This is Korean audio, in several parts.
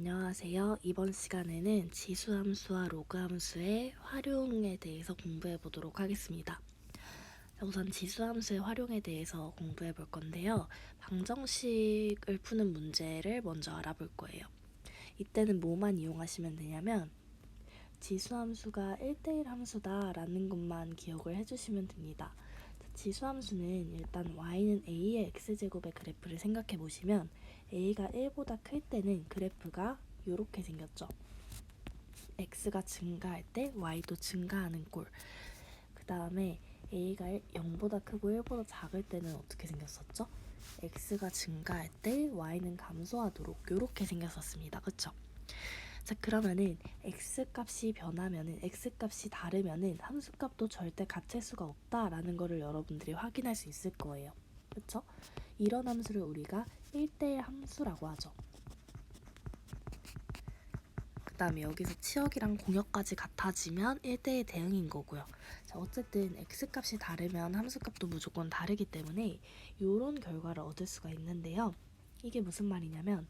안녕하세요. 이번 시간에는 지수함수와 로그함수의 활용에 대해서 공부해 보도록 하겠습니다. 우선 지수함수의 활용에 대해서 공부해 볼 건데요. 방정식을 푸는 문제를 먼저 알아볼 거예요. 이때는 뭐만 이용하시면 되냐면 지수함수가 1대1 함수다 라는 것만 기억을 해주시면 됩니다. 지수함수는 일단 y는 a의 x제곱의 그래프를 생각해 보시면 a가 1보다 클 때는 그래프가 이렇게 생겼죠. x가 증가할 때 y도 증가하는 꼴. 그 다음에 a가 0보다 크고 1보다 작을 때는 어떻게 생겼었죠? x가 증가할 때 y는 감소하도록 이렇게 생겼었습니다. 그쵸? 자, 그러면은 x값이 변하면은 x값이 다르면은 함수값도 절대 같을 수가 없다라는 거를 여러분들이 확인할 수 있을 거예요. 그쵸? 이런 함수를 우리가 1대1 함수라고 하죠. 그 다음에 여기서 치역이랑 공역까지 같아지면 1대1 대응인 거고요. 자, 어쨌든 x값이 다르면 함수값도 무조건 다르기 때문에 이런 결과를 얻을 수가 있는데요. 이게 무슨 말이냐면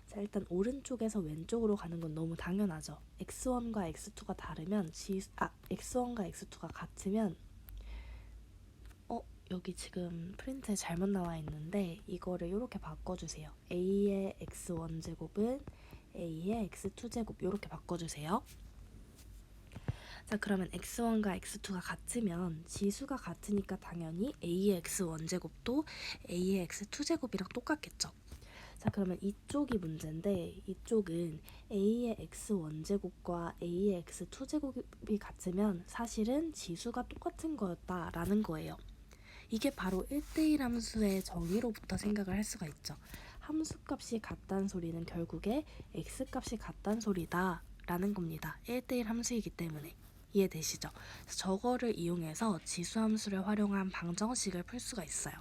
자, 일단 오른쪽에서 왼쪽으로 가는 건 너무 당연하죠. x1과 x2가 다르면 x1과 x2가 같으면 여기 지금 프린트에 잘못 나와 있는데 이거를 이렇게 바꿔주세요. a의 x1 제곱은 a의 x2 제곱 이렇게 바꿔주세요. 자, 그러면 x1과 x2가 같으면 지수가 같으니까 당연히 a의 x1 제곱도 a의 x2 제곱이랑 똑같겠죠. 자, 그러면 이쪽이 문제인데 이쪽은 a의 x1제곱과 a의 x2제곱이 같으면 사실은 지수가 똑같은 거였다라는 거예요. 이게 바로 1대1 함수의 정의로부터 생각을 할 수가 있죠. 함수값이 같다는 소리는 결국에 x값이 같다는 소리다 라는 겁니다. 1대1 함수이기 때문에. 이해되시죠? 저거를 이용해서 지수함수를 활용한 방정식을 풀 수가 있어요.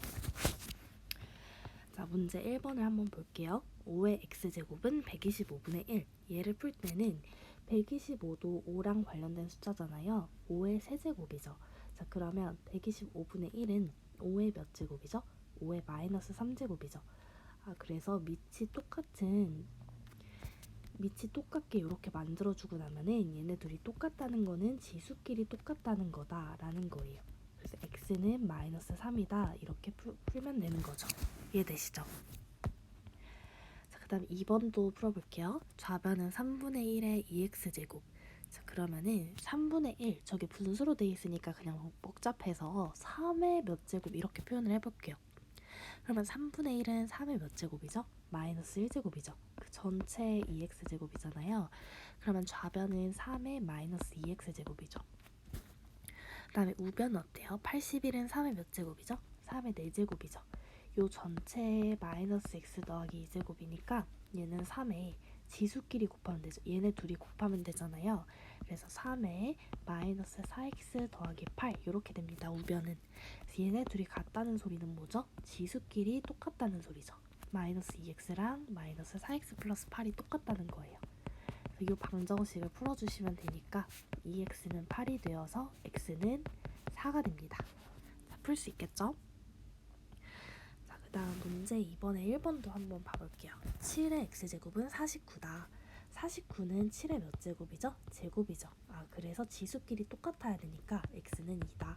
자, 문제 1번을 한번 볼게요. 5의 x제곱은 125분의 1. 얘를 풀 때는 125도 5랑 관련된 숫자잖아요. 5의 세제곱이죠. 자, 그러면 125분의 1은 5의 몇 제곱이죠? 5의 마이너스 3제곱이죠. 그래서 밑이 똑같게 이렇게 만들어주고 나면은 얘네 둘이 똑같다는 거는 지수끼리 똑같다는 거다라는 거예요. 그래서 x는 마이너스 3이다 이렇게 풀면 되는 거죠. 이해되시죠? 자, 그 다음 2번도 풀어볼게요. 좌변은 3분의 1의 2x제곱. 자, 그러면은 3분의 1, 저게 분수로 돼 있으니까 그냥 복잡해서 3의 몇 제곱 이렇게 표현을 해볼게요. 그러면 3분의 1은 3의 몇 제곱이죠? 마이너스 1제곱이죠. 그 전체 2x제곱이잖아요. 그러면 좌변은 3의 마이너스 2x제곱이죠. 그 다음에 우변은 어때요? 81은 3의 몇 제곱이죠? 3의 4제곱이죠. 요 전체 마이너스 x 더하기 2제곱이니까 얘는 3에 지수끼리 곱하면 되죠. 얘네 둘이 곱하면 되잖아요. 그래서 3에 마이너스 4x 더하기 8 이렇게 됩니다. 우변은. 그래서 얘네 둘이 같다는 소리는 뭐죠? 지수끼리 똑같다는 소리죠. 마이너스 2x랑 마이너스 4x 플러스 8이 똑같다는 거예요. 이 방정식을 풀어주시면 되니까 2x는 8이 되어서 x는 4가 됩니다. 풀 수 있겠죠? 자, 그 다음 문제 2번에 1번도 한번 봐볼게요. 7의 x제곱은 49다. 49는 7의 몇 제곱이죠? 제곱이죠. 그래서 지수끼리 똑같아야 되니까 x는 2다.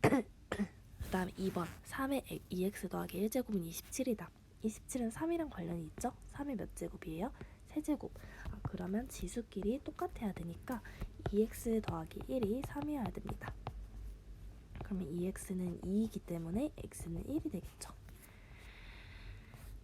그 다음 2번 3의 2x 더하기 1제곱은 27이다. 27은 3이랑 관련이 있죠? 3의 몇 제곱이에요? 세제곱. 그러면 지수끼리 똑같아야 되니까 2x 더하기 1이 3이어야 됩니다. 그러면 2x는 2이기 때문에 x는 1이 되겠죠.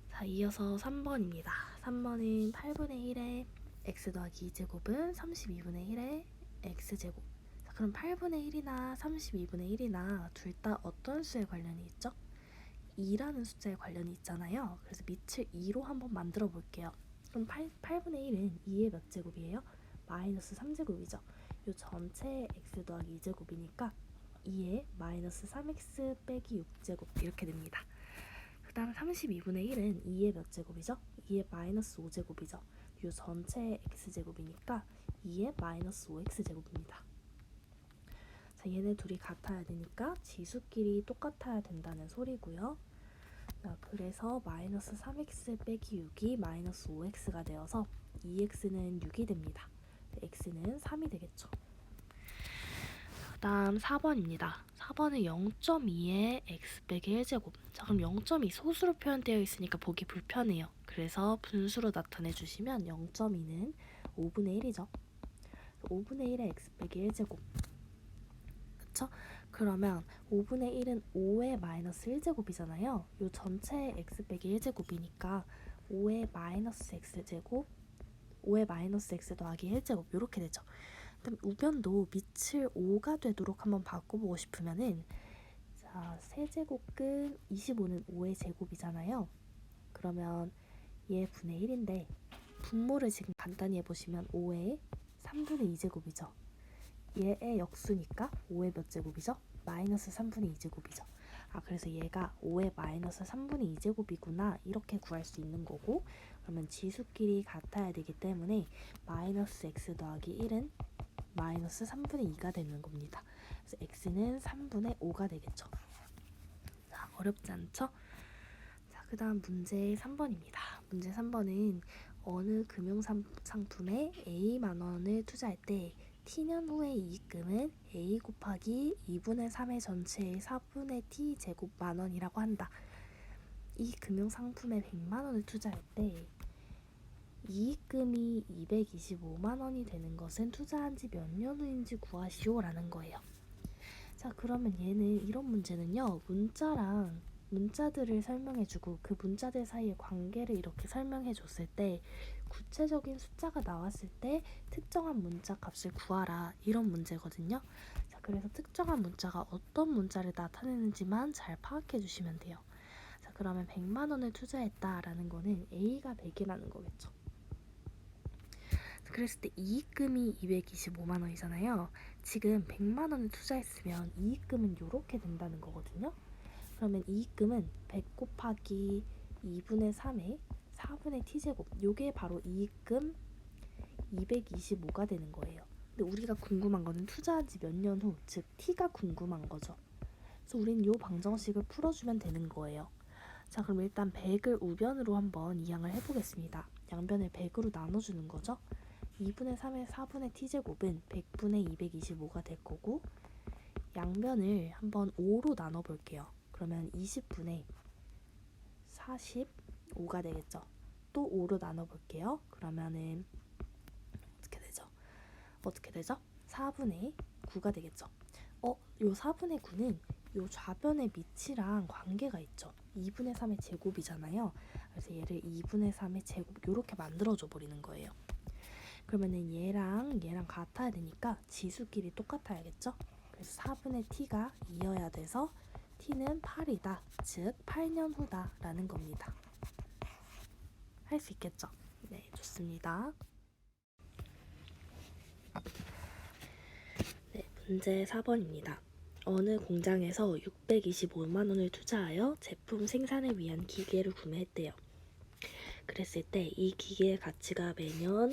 자, 이어서 3번입니다. 3번은 8분의 1의 x 더하기 2제곱은 32분의 1의 x제곱. 자, 그럼 8분의 1이나 32분의 1이나 둘 다 어떤 수에 관련이 있죠? 2라는 숫자에 관련이 있잖아요. 그래서 밑을 2로 한번 만들어 볼게요. 그럼 8분의 1은 2의 몇 제곱이에요? 마이너스 3제곱이죠. 이 전체 x 더하기 2제곱이니까 2의 마이너스 3x 빼기 6제곱 이렇게 됩니다. 그 다음 32분의 1은 2의 몇 제곱이죠? 2의 마이너스 5제곱이죠. 이 전체 x제곱이니까 2의 마이너스 5x제곱입니다. 자, 얘네 둘이 같아야 되니까 지수끼리 똑같아야 된다는 소리고요. 자, 그래서 마이너스 3x 빼기 6이 마이너스 5x가 되어서 2x는 6이 됩니다. x는 3이 되겠죠. 그 다음 4번입니다. 4번은 0.2의 x 빼기 1제곱. 자, 그럼 0.2 소수로 표현되어 있으니까 보기 불편해요. 그래서 분수로 나타내 주시면 0.2는 5분의 1이죠. 5분의 1의 x 빼기 1제곱. 그쵸? 그러면 5분의 1은 5의 마이너스 1제곱이잖아요. 요 전체의 x 빼기 1제곱이니까 5의 마이너스 x제곱, 5의 마이너스 x 더하기 1제곱 이렇게 되죠. 그럼 우변도 밑을 5가 되도록 한번 바꿔보고 싶으면은, 자, 세제곱근 25는 5의 제곱이잖아요. 그러면 얘 분의 1인데 분모를 지금 간단히 해보시면 5의 3분의 2제곱이죠. 얘의 역수니까 5의 몇 제곱이죠? 마이너스 3분의 2제곱이죠. 아, 그래서 얘가 5의 마이너스 3분의 2제곱이구나 이렇게 구할 수 있는 거고, 그러면 지수끼리 같아야 되기 때문에 마이너스 x 더하기 1은 마이너스 3분의 2가 되는 겁니다. 그래서 x는 3분의 5가 되겠죠. 자, 어렵지 않죠? 자, 그 다음 문제 3번입니다. 문제 3번은 어느 금융상품에 A만 원을 투자할 때 T년 후의 이익금은 A 곱하기 2분의 3의 전체의 4분의 T 제곱 만원이라고 한다. 이 금융상품에 100만 원을 투자할 때 이익금이 225만 원이 되는 것은 투자한 지 몇 년 후인지 구하시오 라는 거예요. 자, 그러면 얘는 이런 문제는요, 문자들을 설명해주고 그 문자들 사이의 관계를 이렇게 설명해줬을 때 구체적인 숫자가 나왔을 때 특정한 문자 값을 구하라 이런 문제거든요. 자, 그래서 특정한 문자가 어떤 문자를 나타내는지만 잘 파악해 주시면 돼요. 자, 그러면 100만 원을 투자했다라는 거는 A가 100이라는 거겠죠. 그랬을 때 이익금이 225만 원이잖아요. 지금 100만 원을 투자했으면 이익금은 이렇게 된다는 거거든요. 그러면 이익금은 100 곱하기 2분의 3의 4분의 t제곱, 요게 바로 이익금 225가 되는 거예요. 근데 우리가 궁금한 거는 투자한 지 몇 년 후, 즉 t가 궁금한 거죠. 그래서 우린 요 방정식을 풀어주면 되는 거예요. 자, 그럼 일단 100을 우변으로 한번 이항을 해보겠습니다. 양변을 100으로 나눠주는 거죠. 2분의 3의 4분의 t제곱은 100분의 225가 될 거고, 양변을 한번 5로 나눠볼게요. 그러면 20분의 45가 되겠죠. 또 5로 나눠볼게요. 그러면은 어떻게 되죠? 4분의 9가 되겠죠. 요 4분의 9는 요 좌변의 밑이랑 관계가 있죠. 2분의 3의 제곱이잖아요. 그래서 얘를 2분의 3의 제곱 이렇게 만들어줘 버리는 거예요. 그러면은 얘랑 같아야 되니까 지수끼리 똑같아야겠죠? 그래서 4분의 t가 2여야 돼서 t는 8이다. 즉 8년 후다 라는 겁니다. 할 수 있겠죠? 네, 좋습니다. 네, 문제 4번입니다. 어느 공장에서 625만 원을 투자하여 제품 생산을 위한 기계를 구매했대요. 그랬을 때 이 기계의 가치가 매년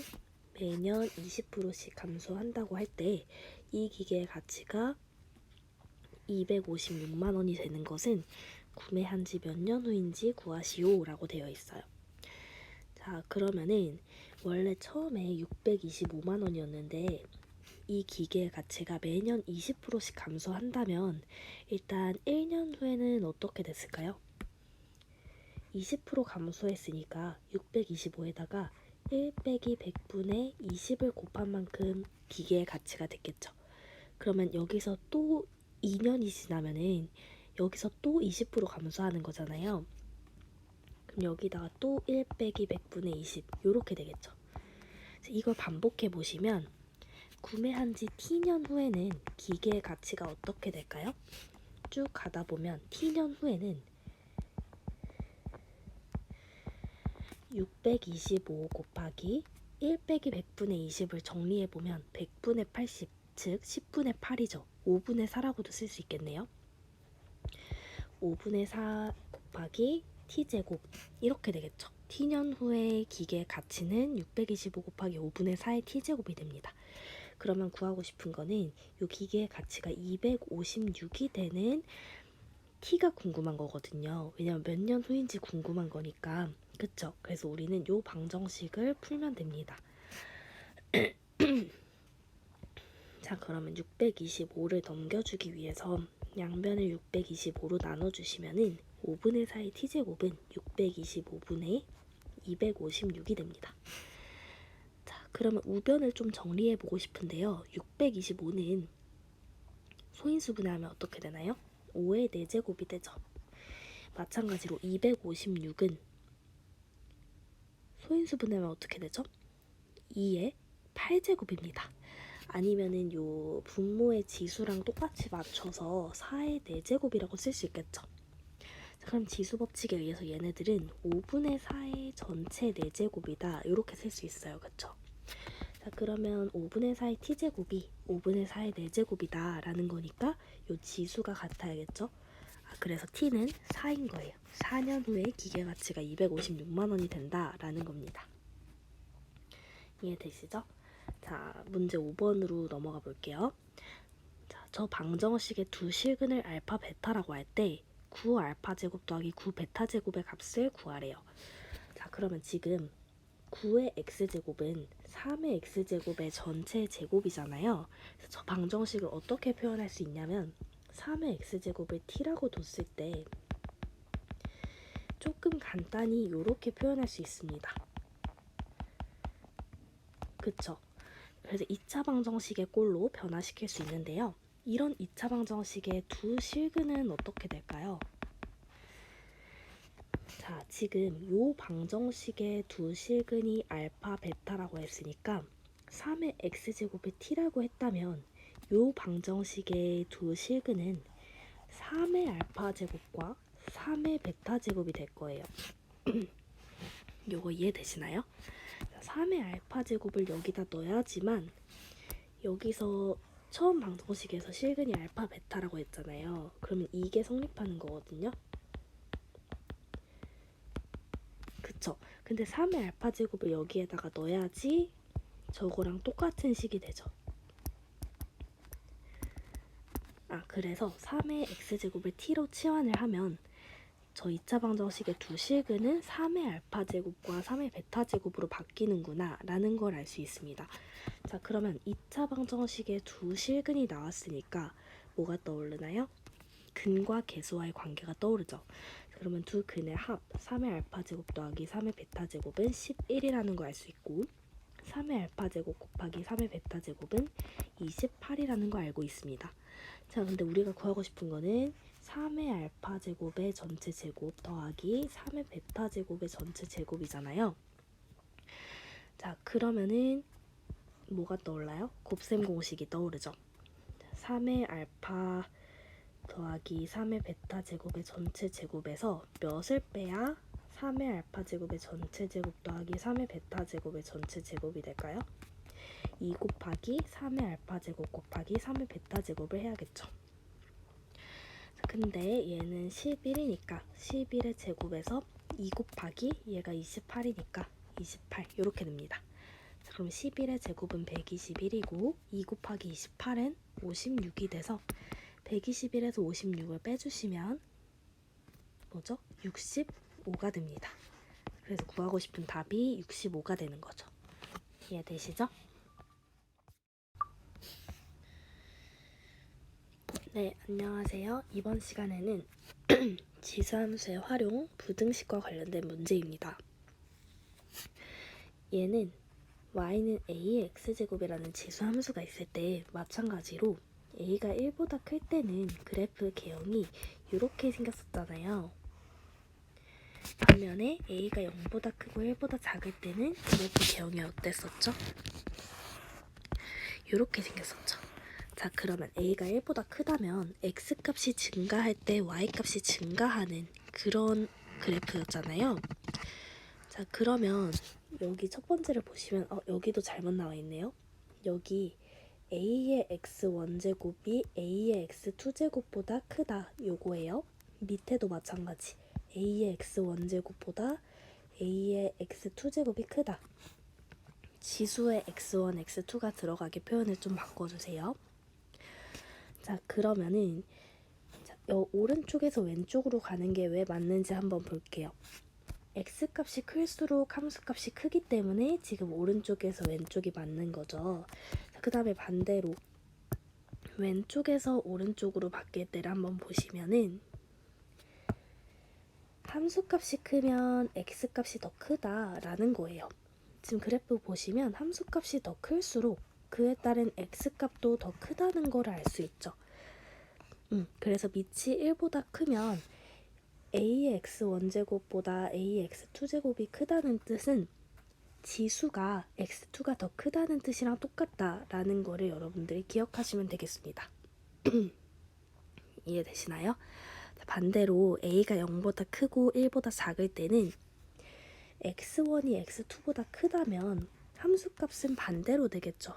20%씩 감소한다고 할 때 이 기계의 가치가 256만 원이 되는 것은 구매한 지 몇 년 후인지 구하시오 라고 되어 있어요. 자, 그러면은 원래 처음에 625만 원이었는데 이 기계의 가치가 매년 20%씩 감소한다면 일단 1년 후에는 어떻게 됐을까요? 20% 감소했으니까 625에다가 1 빼기 100분의 20을 곱한 만큼 기계의 가치가 됐겠죠. 그러면 여기서 또 2년이 지나면은 여기서 또 20% 감소하는 거잖아요. 그럼 여기다가 또 1 빼기 100분의 20 이렇게 되겠죠. 이걸 반복해 보시면 구매한 지 T년 후에는 기계의 가치가 어떻게 될까요? 쭉 가다 보면 T년 후에는 625 곱하기 1 빼기 100분의 20을 정리해보면 100분의 80, 즉 10분의 8이죠. 5분의 4라고도 쓸 수 있겠네요. 5분의 4 곱하기 t제곱 이렇게 되겠죠. t년 후의 기계의 가치는 625 곱하기 5분의 4의 t제곱이 됩니다. 그러면 구하고 싶은 거는 이 기계의 가치가 256이 되는 t가 궁금한 거거든요. 왜냐면 몇 년 후인지 궁금한 거니까. 그쵸? 그래서 우리는 요 방정식을 풀면 됩니다. 자, 그러면 625를 넘겨주기 위해서 양변을 625로 나눠주시면은 5분의 4의 t제곱은 625분의 256이 됩니다. 자, 그러면 우변을 좀 정리해보고 싶은데요. 625는 소인수 분해하면 어떻게 되나요? 5의 4제곱이 되죠. 마찬가지로 256은 소인수 분해하면 어떻게 되죠? 2의 8제곱입니다. 아니면은 요 분모의 지수랑 똑같이 맞춰서 4의 4제곱이라고 쓸 수 있겠죠. 자, 그럼 지수 법칙에 의해서 얘네들은 5분의 4의 전체 4제곱이다 이렇게 쓸 수 있어요. 그쵸? 자, 그러면 5분의 4의 t제곱이 5분의 4의 4제곱이다 라는 거니까 요 지수가 같아야겠죠. 그래서 t는 4인 거예요. 4년 후에 기계가치가 256만 원이 된다 라는 겁니다. 이해되시죠? 자, 문제 5번으로 넘어가 볼게요. 자, 저 방정식의 두 실근을 알파, 베타라고 할 때 9알파 제곱 더하기 9베타 제곱의 값을 구하래요. 자, 그러면 지금 9의 x제곱은 3의 x제곱의 전체 제곱이잖아요. 그래서 저 방정식을 어떻게 표현할 수 있냐면 3의 x제곱을 t라고 뒀을 때 조금 간단히 이렇게 표현할 수 있습니다. 그쵸? 그래서 2차 방정식의 꼴로 변화시킬 수 있는데요. 이런 2차 방정식의 두 실근은 어떻게 될까요? 자, 지금 요 방정식의 두 실근이 알파, 베타라고 했으니까 3의 x제곱을 t라고 했다면 요 방정식의 두 실근은 3의 알파 제곱과 3의 베타 제곱이 될 거예요. 요거 이해되시나요? 3의 알파 제곱을 여기다 넣어야지만 여기서 처음 방정식에서 실근이 알파, 베타라고 했잖아요. 그러면 이게 성립하는 거거든요. 그쵸? 근데 3의 알파 제곱을 여기에다가 넣어야지 저거랑 똑같은 식이 되죠. 그래서 3의 x제곱을 t로 치환을 하면 저 2차 방정식의 두 실근은 3의 알파 제곱과 3의 베타 제곱으로 바뀌는구나 라는 걸 알 수 있습니다. 자, 그러면 2차 방정식의 두 실근이 나왔으니까 뭐가 떠오르나요? 근과 계수와의 관계가 떠오르죠. 그러면 두 근의 합 3의 알파 제곱 더하기 3의 베타 제곱은 11이라는 걸 알 수 있고 3의 알파 제곱 곱하기 3의 베타 제곱은 28이라는 걸 알고 있습니다. 자, 근데 우리가 구하고 싶은 거는 3의 알파 제곱의 전체 제곱 더하기 3의 베타 제곱의 전체 제곱이잖아요. 자, 그러면은 뭐가 떠올라요? 곱셈 공식이 떠오르죠. 3의 알파 더하기 3의 베타 제곱의 전체 제곱에서 몇을 빼야 3의 알파 제곱의 전체 제곱 더하기 3의 베타 제곱의 전체 제곱이 될까요? 2 곱하기 3의 알파 제곱 곱하기 3의 베타 제곱을 해야겠죠. 근데 얘는 11이니까 11의 제곱에서 2 곱하기 얘가 28이니까 28 이렇게 됩니다. 그럼 11의 제곱은 121이고 2 곱하기 28은 56이 돼서 121에서 56을 빼주시면 뭐죠? 65가 됩니다. 그래서 구하고 싶은 답이 65가 되는 거죠. 이해되시죠? 네, 안녕하세요. 이번 시간에는 지수함수의 활용, 부등식과 관련된 문제입니다. 얘는 y는 a의 x제곱이라는 지수함수가 있을 때 마찬가지로 a가 1보다 클 때는 그래프 개형이 이렇게 생겼었잖아요. 반면에 a가 0보다 크고 1보다 작을 때는 그래프 개형이 어땠었죠? 이렇게 생겼었죠. 자, 그러면 a가 1보다 크다면 x값이 증가할 때 y값이 증가하는 그런 그래프였잖아요. 자, 그러면 여기 첫 번째를 보시면 여기도 잘못 나와 있네요. 여기 a의 x1제곱이 a의 x2제곱보다 크다 요거예요. 밑에도 마찬가지 a의 x1제곱보다 a의 x2제곱이 크다. 지수의 x1, x2가 들어가게 표현을 좀 바꿔주세요. 자, 그러면은 오른쪽에서 왼쪽으로 가는 게 왜 맞는지 한번 볼게요. x값이 클수록 함수값이 크기 때문에 지금 오른쪽에서 왼쪽이 맞는 거죠. 그 다음에 반대로 왼쪽에서 오른쪽으로 바뀔 때를 한번 보시면은 함수값이 크면 x값이 더 크다라는 거예요. 지금 그래프 보시면 함수값이 더 클수록 그에 따른 x값도 더 크다는 걸 알 수 있죠. 그래서 밑이 1보다 크면 a의 x1제곱보다 a의 x2제곱이 크다는 뜻은 지수가 x2가 더 크다는 뜻이랑 똑같다라는 거를 여러분들이 기억하시면 되겠습니다. 이해되시나요? 반대로 a가 0보다 크고 1보다 작을 때는 x1이 x2보다 크다면 함수값은 반대로 되겠죠.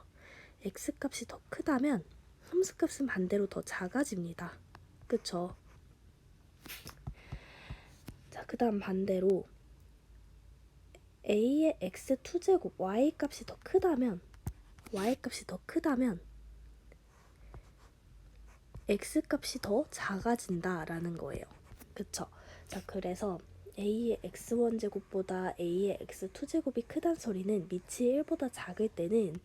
x값이 더 크다면 함수값은 반대로 더 작아집니다. 그쵸? 자, 그 다음 반대로 a의 x2제곱 y값이 더 크다면 x값이 더 작아진다라는 거예요. 그쵸? 자, 그래서 a의 x1제곱보다 a의 x2제곱이 크단 소리는 밑이 1보다 작을 때는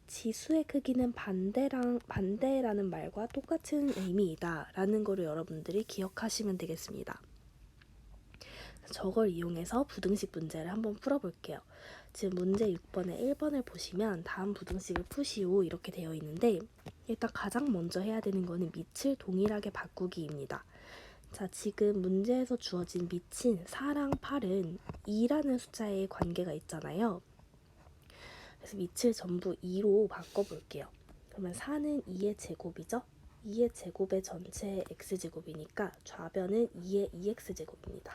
지수의 크기는 반대라는 말과 똑같은 의미이다 라는 거를 여러분들이 기억하시면 되겠습니다. 저걸 이용해서 부등식 문제를 한번 풀어볼게요. 지금 문제 6번에 1번을 보시면 다음 부등식을 푸시오 이렇게 되어 있는데 일단 가장 먼저 해야 되는 거는 밑을 동일하게 바꾸기입니다. 자, 지금 문제에서 주어진 밑인 4랑 8은 2라는 숫자의 관계가 있잖아요. 그래서 밑을 전부 2로 바꿔볼게요. 그러면 4는 2의 제곱이죠? 2의 제곱의 전체 x제곱이니까 좌변은 2의 2x제곱입니다.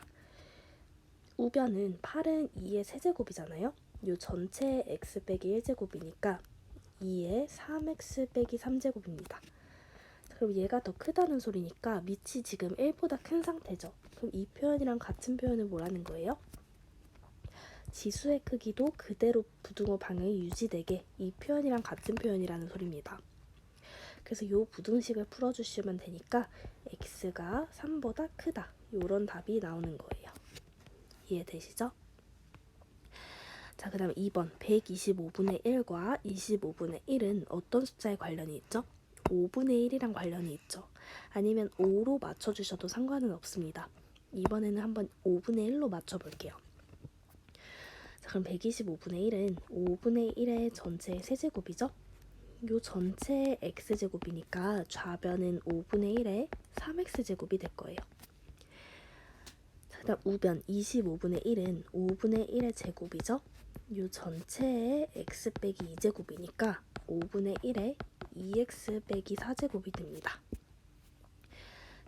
우변은 8은 2의 세제곱이잖아요. 이 전체 x 빼기 1제곱이니까 2의 3x 빼기 3제곱입니다. 그럼 얘가 더 크다는 소리니까 밑이 지금 1보다 큰 상태죠. 그럼 이 표현이랑 같은 표현을 뭐라는 거예요? 지수의 크기도 그대로 부등호 방향이 유지되게 이 표현이랑 같은 표현이라는 소리입니다. 그래서 이 부등식을 풀어주시면 되니까 x가 3보다 크다 이런 답이 나오는 거예요. 이해되시죠? 자, 그 다음 2번 125분의 1과 25분의 1은 어떤 숫자에 관련이 있죠? 5분의 1이랑 관련이 있죠. 아니면 5로 맞춰주셔도 상관은 없습니다. 이번에는 한번 5분의 1로 맞춰볼게요. 자, 그럼 125분의 1은 5분의 1의 전체 세제곱이죠? 요 전체 x제곱이니까 좌변은 5분의 1의 3x제곱이 될 거예요. 자, 그 다음 우변 25분의 1은 5분의 1의 제곱이죠? 요 전체의 x 빼기 2제곱이니까 5분의 1의 2x 빼기 4제곱이 됩니다.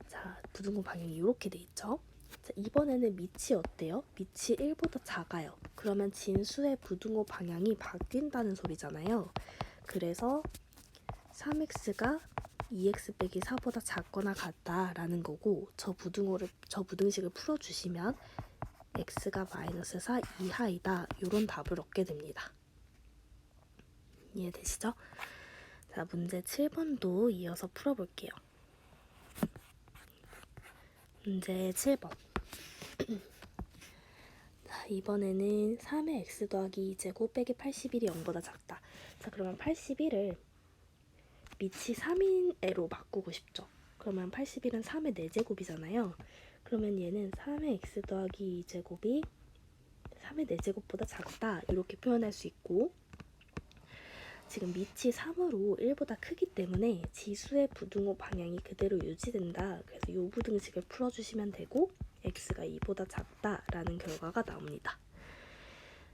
자, 부등호 방향이 이렇게 돼 있죠? 자, 이번에는 밑이 어때요? 밑이 1보다 작아요. 그러면 진수의 부등호 방향이 바뀐다는 소리잖아요. 그래서 3x가 2x 빼기 4보다 작거나 같다라는 거고 저 부등식을 풀어주시면 x가 마이너스 4 이하이다 이런 답을 얻게 됩니다. 이해되시죠? 자, 문제 7번도 이어서 풀어볼게요. 문제 7번 자, 이번에는 3의 x 더하기 2제곱 빼기 81이 0보다 작다. 자, 그러면 81을 밑이 3인 애로 바꾸고 싶죠. 그러면 81은 3의 4제곱이잖아요. 그러면 얘는 3의 x 더하기 2제곱이 3의 4제곱보다 작다 이렇게 표현할 수 있고 지금 밑이 3으로 1보다 크기 때문에 지수의 부등호 방향이 그대로 유지된다. 그래서 이 부등식을 풀어주시면 되고 x가 2보다 작다라는 결과가 나옵니다.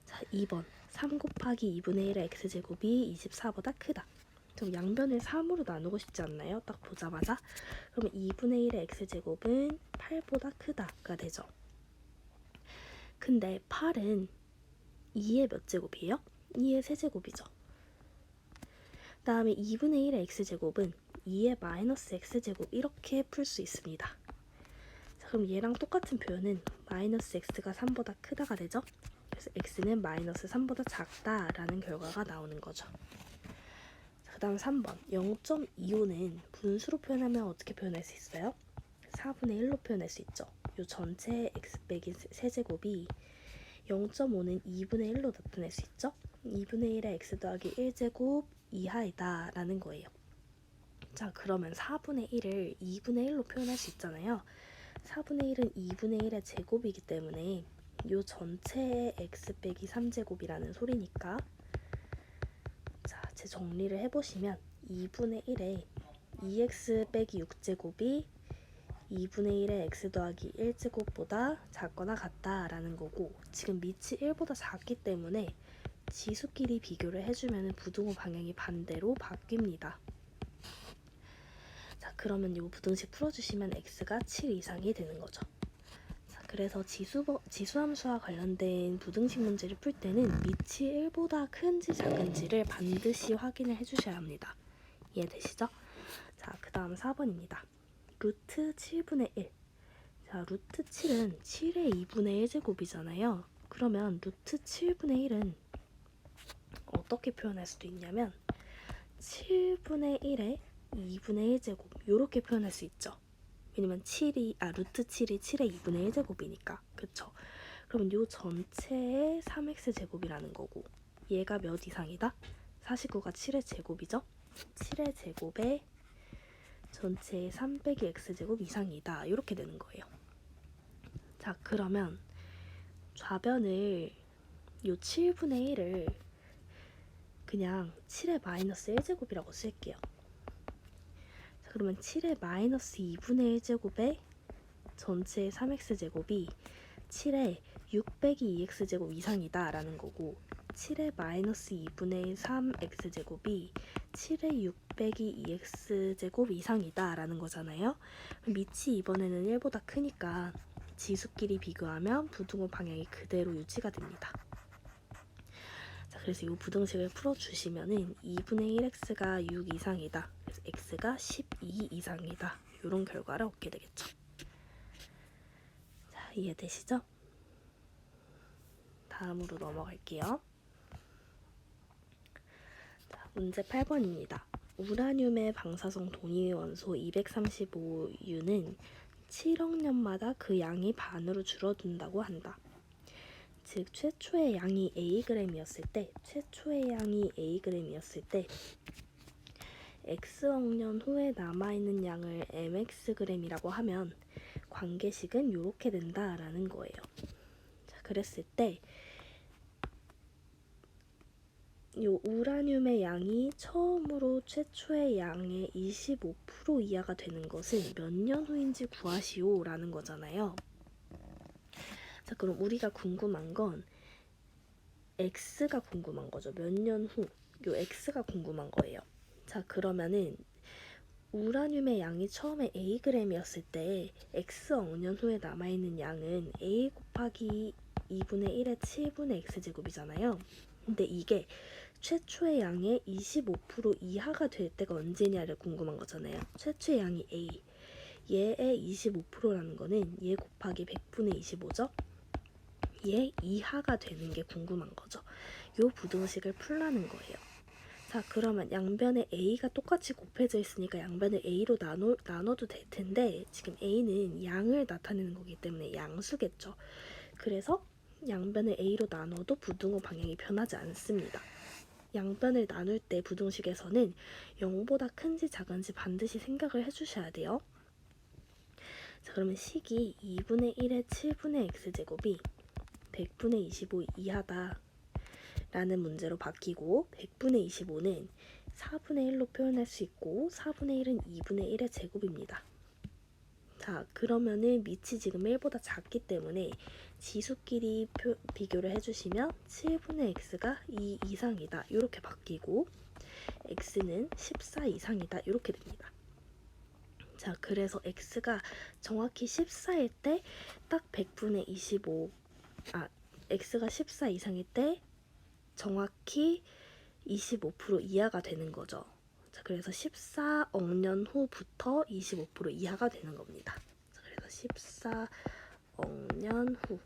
자, 2번 3 곱하기 2분의 1의 x제곱이 24보다 크다. 좀 양변을 3으로 나누고 싶지 않나요? 딱 보자마자. 그러면 2분의 1의 x제곱은 8보다 크다가 되죠. 근데 8은 2의 몇 제곱이에요? 2의 세제곱이죠. 다음에 2분의 1의 x제곱은 2의 마이너스 x제곱 이렇게 풀 수 있습니다. 자, 그럼 얘랑 똑같은 표현은 마이너스 x가 3보다 크다가 되죠. 그래서 x는 마이너스 3보다 작다라는 결과가 나오는 거죠. 그 다음 3번 0.25는 분수로 표현하면 어떻게 표현할 수 있어요? 4분의 1로 표현할 수 있죠. 요 전체 x 빼기 세제곱이 0.5는 2분의 1로 나타낼 수 있죠. 2분의 1의 x 더하기 1제곱 이하이다 라는 거예요. 자, 그러면 4분의 1을 2분의 1로 표현할 수 있잖아요. 4분의 1은 2분의 1의 제곱이기 때문에 요 전체의 x 빼기 3제곱이라는 소리니까, 자, 제 정리를 해보시면 2분의 1에 2x 빼기 6제곱이 2분의 1의 x 더하기 1제곱보다 작거나 같다라는 거고, 지금 밑이 1보다 작기 때문에 지수끼리 비교를 해주면 부등호 방향이 반대로 바뀝니다. 자, 그러면 이 부등식 풀어주시면 x가 7 이상이 되는 거죠. 자, 그래서 지수함수와 관련된 부등식 문제를 풀 때는 밑이 1보다 큰지 작은지를 반드시 확인을 해주셔야 합니다. 이해되시죠? 자, 그 다음 4번입니다. 루트 7분의 1. 자, 루트 7은 7의 2분의 1제곱이잖아요. 그러면 루트 7분의 1은 어떻게 표현할 수도 있냐면 7분의 1에 2분의 1제곱 이렇게 표현할 수 있죠. 왜냐면 루트 7이 7의 2분의 1제곱이니까. 그쵸? 그러면 요 전체의 3x제곱이라는 거고, 얘가 몇 이상이다? 49가 7의 제곱이죠? 7의 제곱에 전체의 3 빼기 x제곱 이상이다. 이렇게 되는 거예요. 자, 그러면 좌변을 요 7분의 1을 그냥 7의 마이너스 1제곱이라고 쓸게요. 자, 그러면 7의 마이너스 2분의 1제곱에 전체의 3x제곱이 7의 6 빼기 2x제곱 이상이다 라는 거고, 7의 마이너스 2분의 3x제곱이 7의 6 빼기 2x제곱 이상이다 라는 거잖아요. 밑이 이번에는 1보다 크니까 지수끼리 비교하면 부등호 방향이 그대로 유지가 됩니다. 자, 그래서 이 부등식을 풀어주시면은 2분의 1x가 6 이상이다. 그래서 x가 12 이상이다. 이런 결과를 얻게 되겠죠. 자, 이해되시죠? 다음으로 넘어갈게요. 자, 문제 8번입니다. 우라늄의 방사성 동위원소 235U는 7억 년마다 그 양이 반으로 줄어든다고 한다. 즉 최초의 양이 Ag이었을 때 X억 년 후에 남아있는 양을 MXg이라고 하면 관계식은 이렇게 된다라는 거예요. 자, 그랬을 때 이 우라늄의 양이 처음으로 최초의 양의 25% 이하가 되는 것은 몇 년 후인지 구하시오 라는 거잖아요. 자, 그럼 우리가 궁금한 건 X가 궁금한 거죠. 몇 년 후. 요 X가 궁금한 거예요. 자, 그러면은 우라늄의 양이 처음에 Ag이었을 때 X억 년 후에 남아있는 양은 A 곱하기 2분의 1의 7분의 X제곱이잖아요. 근데 이게 최초의 양의 25% 이하가 될 때가 언제냐를 궁금한 거잖아요. 최초의 양이 A, 얘의 25%라는 거는 얘 곱하기 100분의 25죠. 얘 이하가 되는 게 궁금한 거죠. 요 부등식을 풀라는 거예요. 자, 그러면 양변에 A가 똑같이 곱해져 있으니까 양변을 A로 나눠도 될 텐데, 지금 A는 양을 나타내는 거기 때문에 양수겠죠. 그래서 양변을 A로 나눠도 부등호 방향이 변하지 않습니다. 양변을 나눌 때 부등식에서는 0보다 큰지 작은지 반드시 생각을 해주셔야 돼요. 자, 그러면 식이 2분의 1의 7분의 x제곱이 100분의 25 이하다 라는 문제로 바뀌고, 100분의 25는 4분의 1로 표현할 수 있고 4분의 1은 2분의 1의 제곱입니다. 자, 그러면은 밑이 지금 1보다 작기 때문에 지수끼리 비교를 해주시면 7분의 x가 2 이상이다 이렇게 바뀌고, x는 14 이상이다 이렇게 됩니다. 자, 그래서 x가 정확히 14일 때 딱 100분의 25, x가 14 이상일 때 정확히 25% 이하가 되는 거죠. 자, 그래서 14억 년 후부터 25% 이하가 되는 겁니다. 자, 그래서 14억 년 후,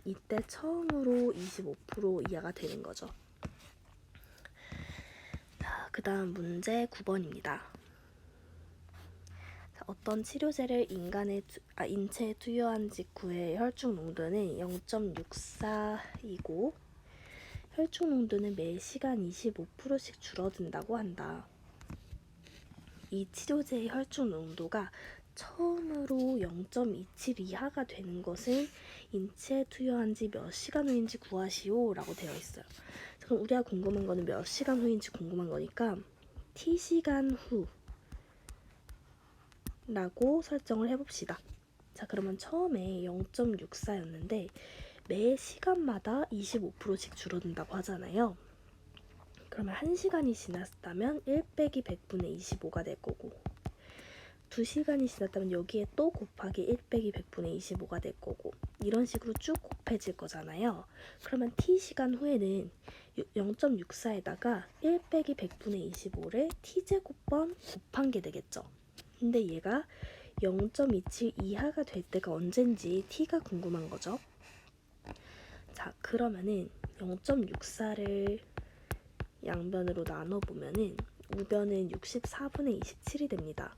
이때 처음으로 25% 이하가 되는 거죠. 자, 그 다음 문제 9번입니다. 자, 어떤 치료제를 인체에 투여한 직후의 혈중 농도는 0.64이고 혈중 농도는 매 시간 25%씩 줄어든다고 한다. 이 치료제의 혈중 농도가 처음으로 0.27 이하가 되는 것은 인체에 투여한 지 몇 시간 후인지 구하시오 라고 되어 있어요. 그럼 우리가 궁금한 거는 몇 시간 후인지 궁금한 거니까 T시간 후 라고 설정을 해봅시다. 자, 그러면 처음에 0.64였는데 매 시간마다 25%씩 줄어든다고 하잖아요. 그러면 1시간이 지났다면 1 빼기 100분의 25가 될 거고 2시간이 지났다면 여기에 또 곱하기 1 빼기 100분의 25가 될 거고 이런 식으로 쭉 곱해질 거잖아요. 그러면 T시간 후에는 0.64에다가 1 빼기 100분의 25를 T제곱번 곱한 게 되겠죠. 근데 얘가 0.27 이하가 될 때가 언젠지 T가 궁금한 거죠. 자, 그러면은 0.64를 양변으로 나눠보면은 우변은 64분의 27이 됩니다.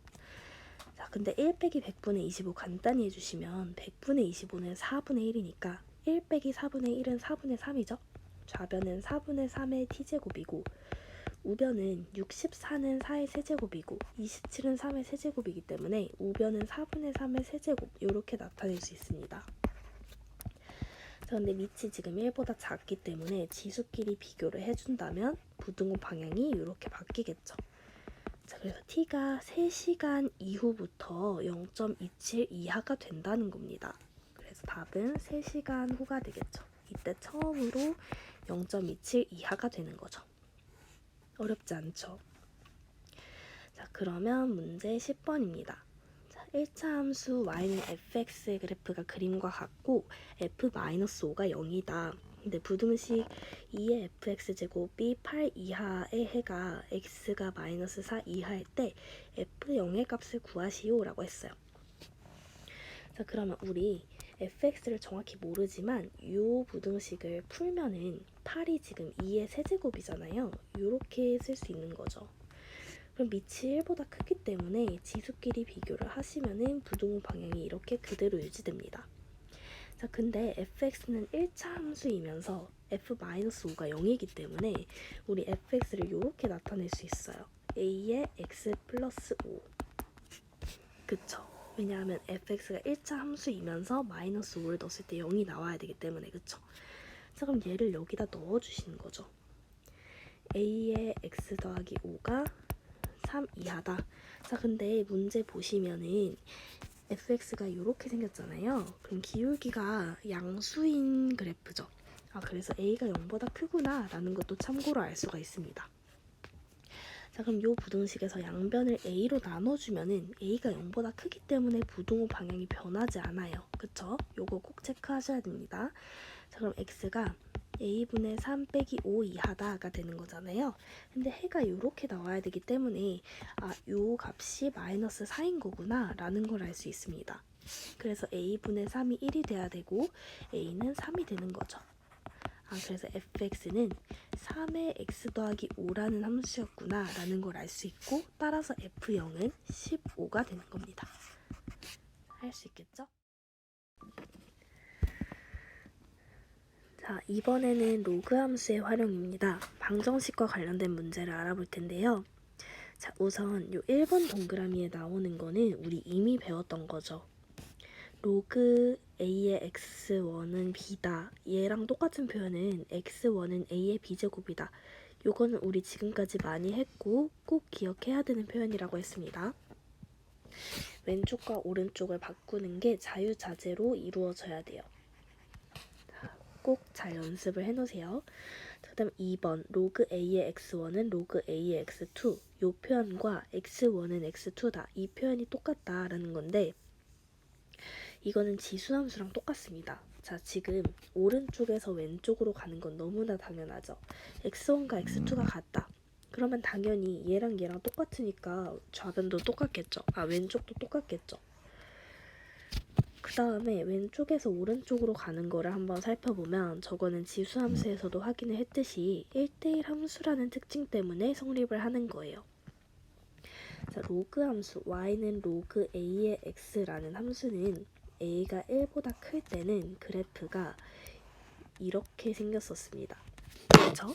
자, 근데 1 빼기 100분의 25 간단히 해주시면 100분의 25는 4분의 1이니까 1 빼기 4분의 1은 4분의 3이죠. 좌변은 4분의 3의 t제곱이고 우변은 64는 4의 세제곱이고 27은 3의 세제곱이기 때문에 우변은 4분의 3의 세제곱 이렇게 나타낼 수 있습니다. 자, 근데 밑이 지금 1보다 작기 때문에 지수끼리 비교를 해준다면 부등호 방향이 이렇게 바뀌겠죠. 자, 그래서 t가 3시간 이후부터 0.27 이하가 된다는 겁니다. 그래서 답은 3시간 후가 되겠죠. 이때 처음으로 0.27 이하가 되는 거죠. 어렵지 않죠? 자, 그러면 문제 10번입니다. 자, 1차 함수 y는 fx 그래프가 그림과 같고 f-5가 0이다. 근데 부등식 2의 fx제곱이 8 이하의 해가 x가 마이너스 4 이하일 때 f0의 값을 구하시오 라고 했어요. 자, 그러면 우리 fx를 정확히 모르지만 이 부등식을 풀면은 8이 지금 2의 세제곱이잖아요. 이렇게 쓸 수 있는 거죠. 그럼 밑이 1보다 크기 때문에 지수끼리 비교를 하시면은 부등호 방향이 이렇게 그대로 유지됩니다. 자, 근데 fx는 1차 함수이면서 f-5가 0이기 때문에 우리 fx를 이렇게 나타낼 수 있어요. a의 x 플러스 5. 그쵸? 왜냐하면 fx가 1차 함수이면서 마이너스 5를 넣었을 때 0이 나와야 되기 때문에 그쵸? 자, 그럼 얘를 여기다 넣어주시는 거죠. a의 x 더하기 5가 3 이하다. 자, 근데 문제 보시면은 fx가 이렇게 생겼잖아요. 그럼 기울기가 양수인 그래프죠. 아, 그래서 a가 0보다 크구나 라는 것도 참고로 알 수가 있습니다. 자, 그럼 이 부등식에서 양변을 a로 나눠주면은 a가 0보다 크기 때문에 부등호 방향이 변하지 않아요. 그쵸? 요거 꼭 체크하셔야 됩니다. 자, 그럼 x가 a분의 3 빼기 5 이하다가 되는 거잖아요. 근데 해가 이렇게 나와야 되기 때문에 요 값이 마이너스 4인 거구나 라는 걸 알 수 있습니다. 그래서 a분의 3이 1이 돼야 되고 a는 3이 되는 거죠. 그래서 fx는 3의 x 더하기 5라는 함수였구나 라는 걸 알 수 있고 따라서 f0은 15가 되는 겁니다. 할 수 있겠죠? 자, 이번에는 로그 함수의 활용입니다. 방정식과 관련된 문제를 알아볼 텐데요. 자, 우선 요 1번 동그라미에 나오는 거는 우리 이미 배웠던 거죠. 로그 a의 x1은 b다. 얘랑 똑같은 표현은 x1은 a의 b제곱이다. 요거는 우리 지금까지 많이 했고 꼭 기억해야 되는 표현이라고 했습니다. 왼쪽과 오른쪽을 바꾸는 게 자유자재로 이루어져야 돼요. 꼭 잘 연습을 해놓으세요. 그 다음 2번 로그 a의 x1은 로그 a의 x2 이 표현과 x1은 x2다. 이 표현이 똑같다라는 건데 이거는 지수함수랑 똑같습니다. 자, 지금 오른쪽에서 왼쪽으로 가는 건 너무나 당연하죠. x1과 x2가 같다. 그러면 당연히 얘랑 얘랑 똑같으니까 좌변도 똑같겠죠. 왼쪽도 똑같겠죠. 그 다음에 왼쪽에서 오른쪽으로 가는 거를 한번 살펴보면 저거는 지수함수에서도 확인을 했듯이 1대1 함수라는 특징 때문에 성립을 하는 거예요. 자, 로그 함수 y는 로그 a의 x라는 함수는 a가 1보다 클 때는 그래프가 이렇게 생겼었습니다. 그렇죠?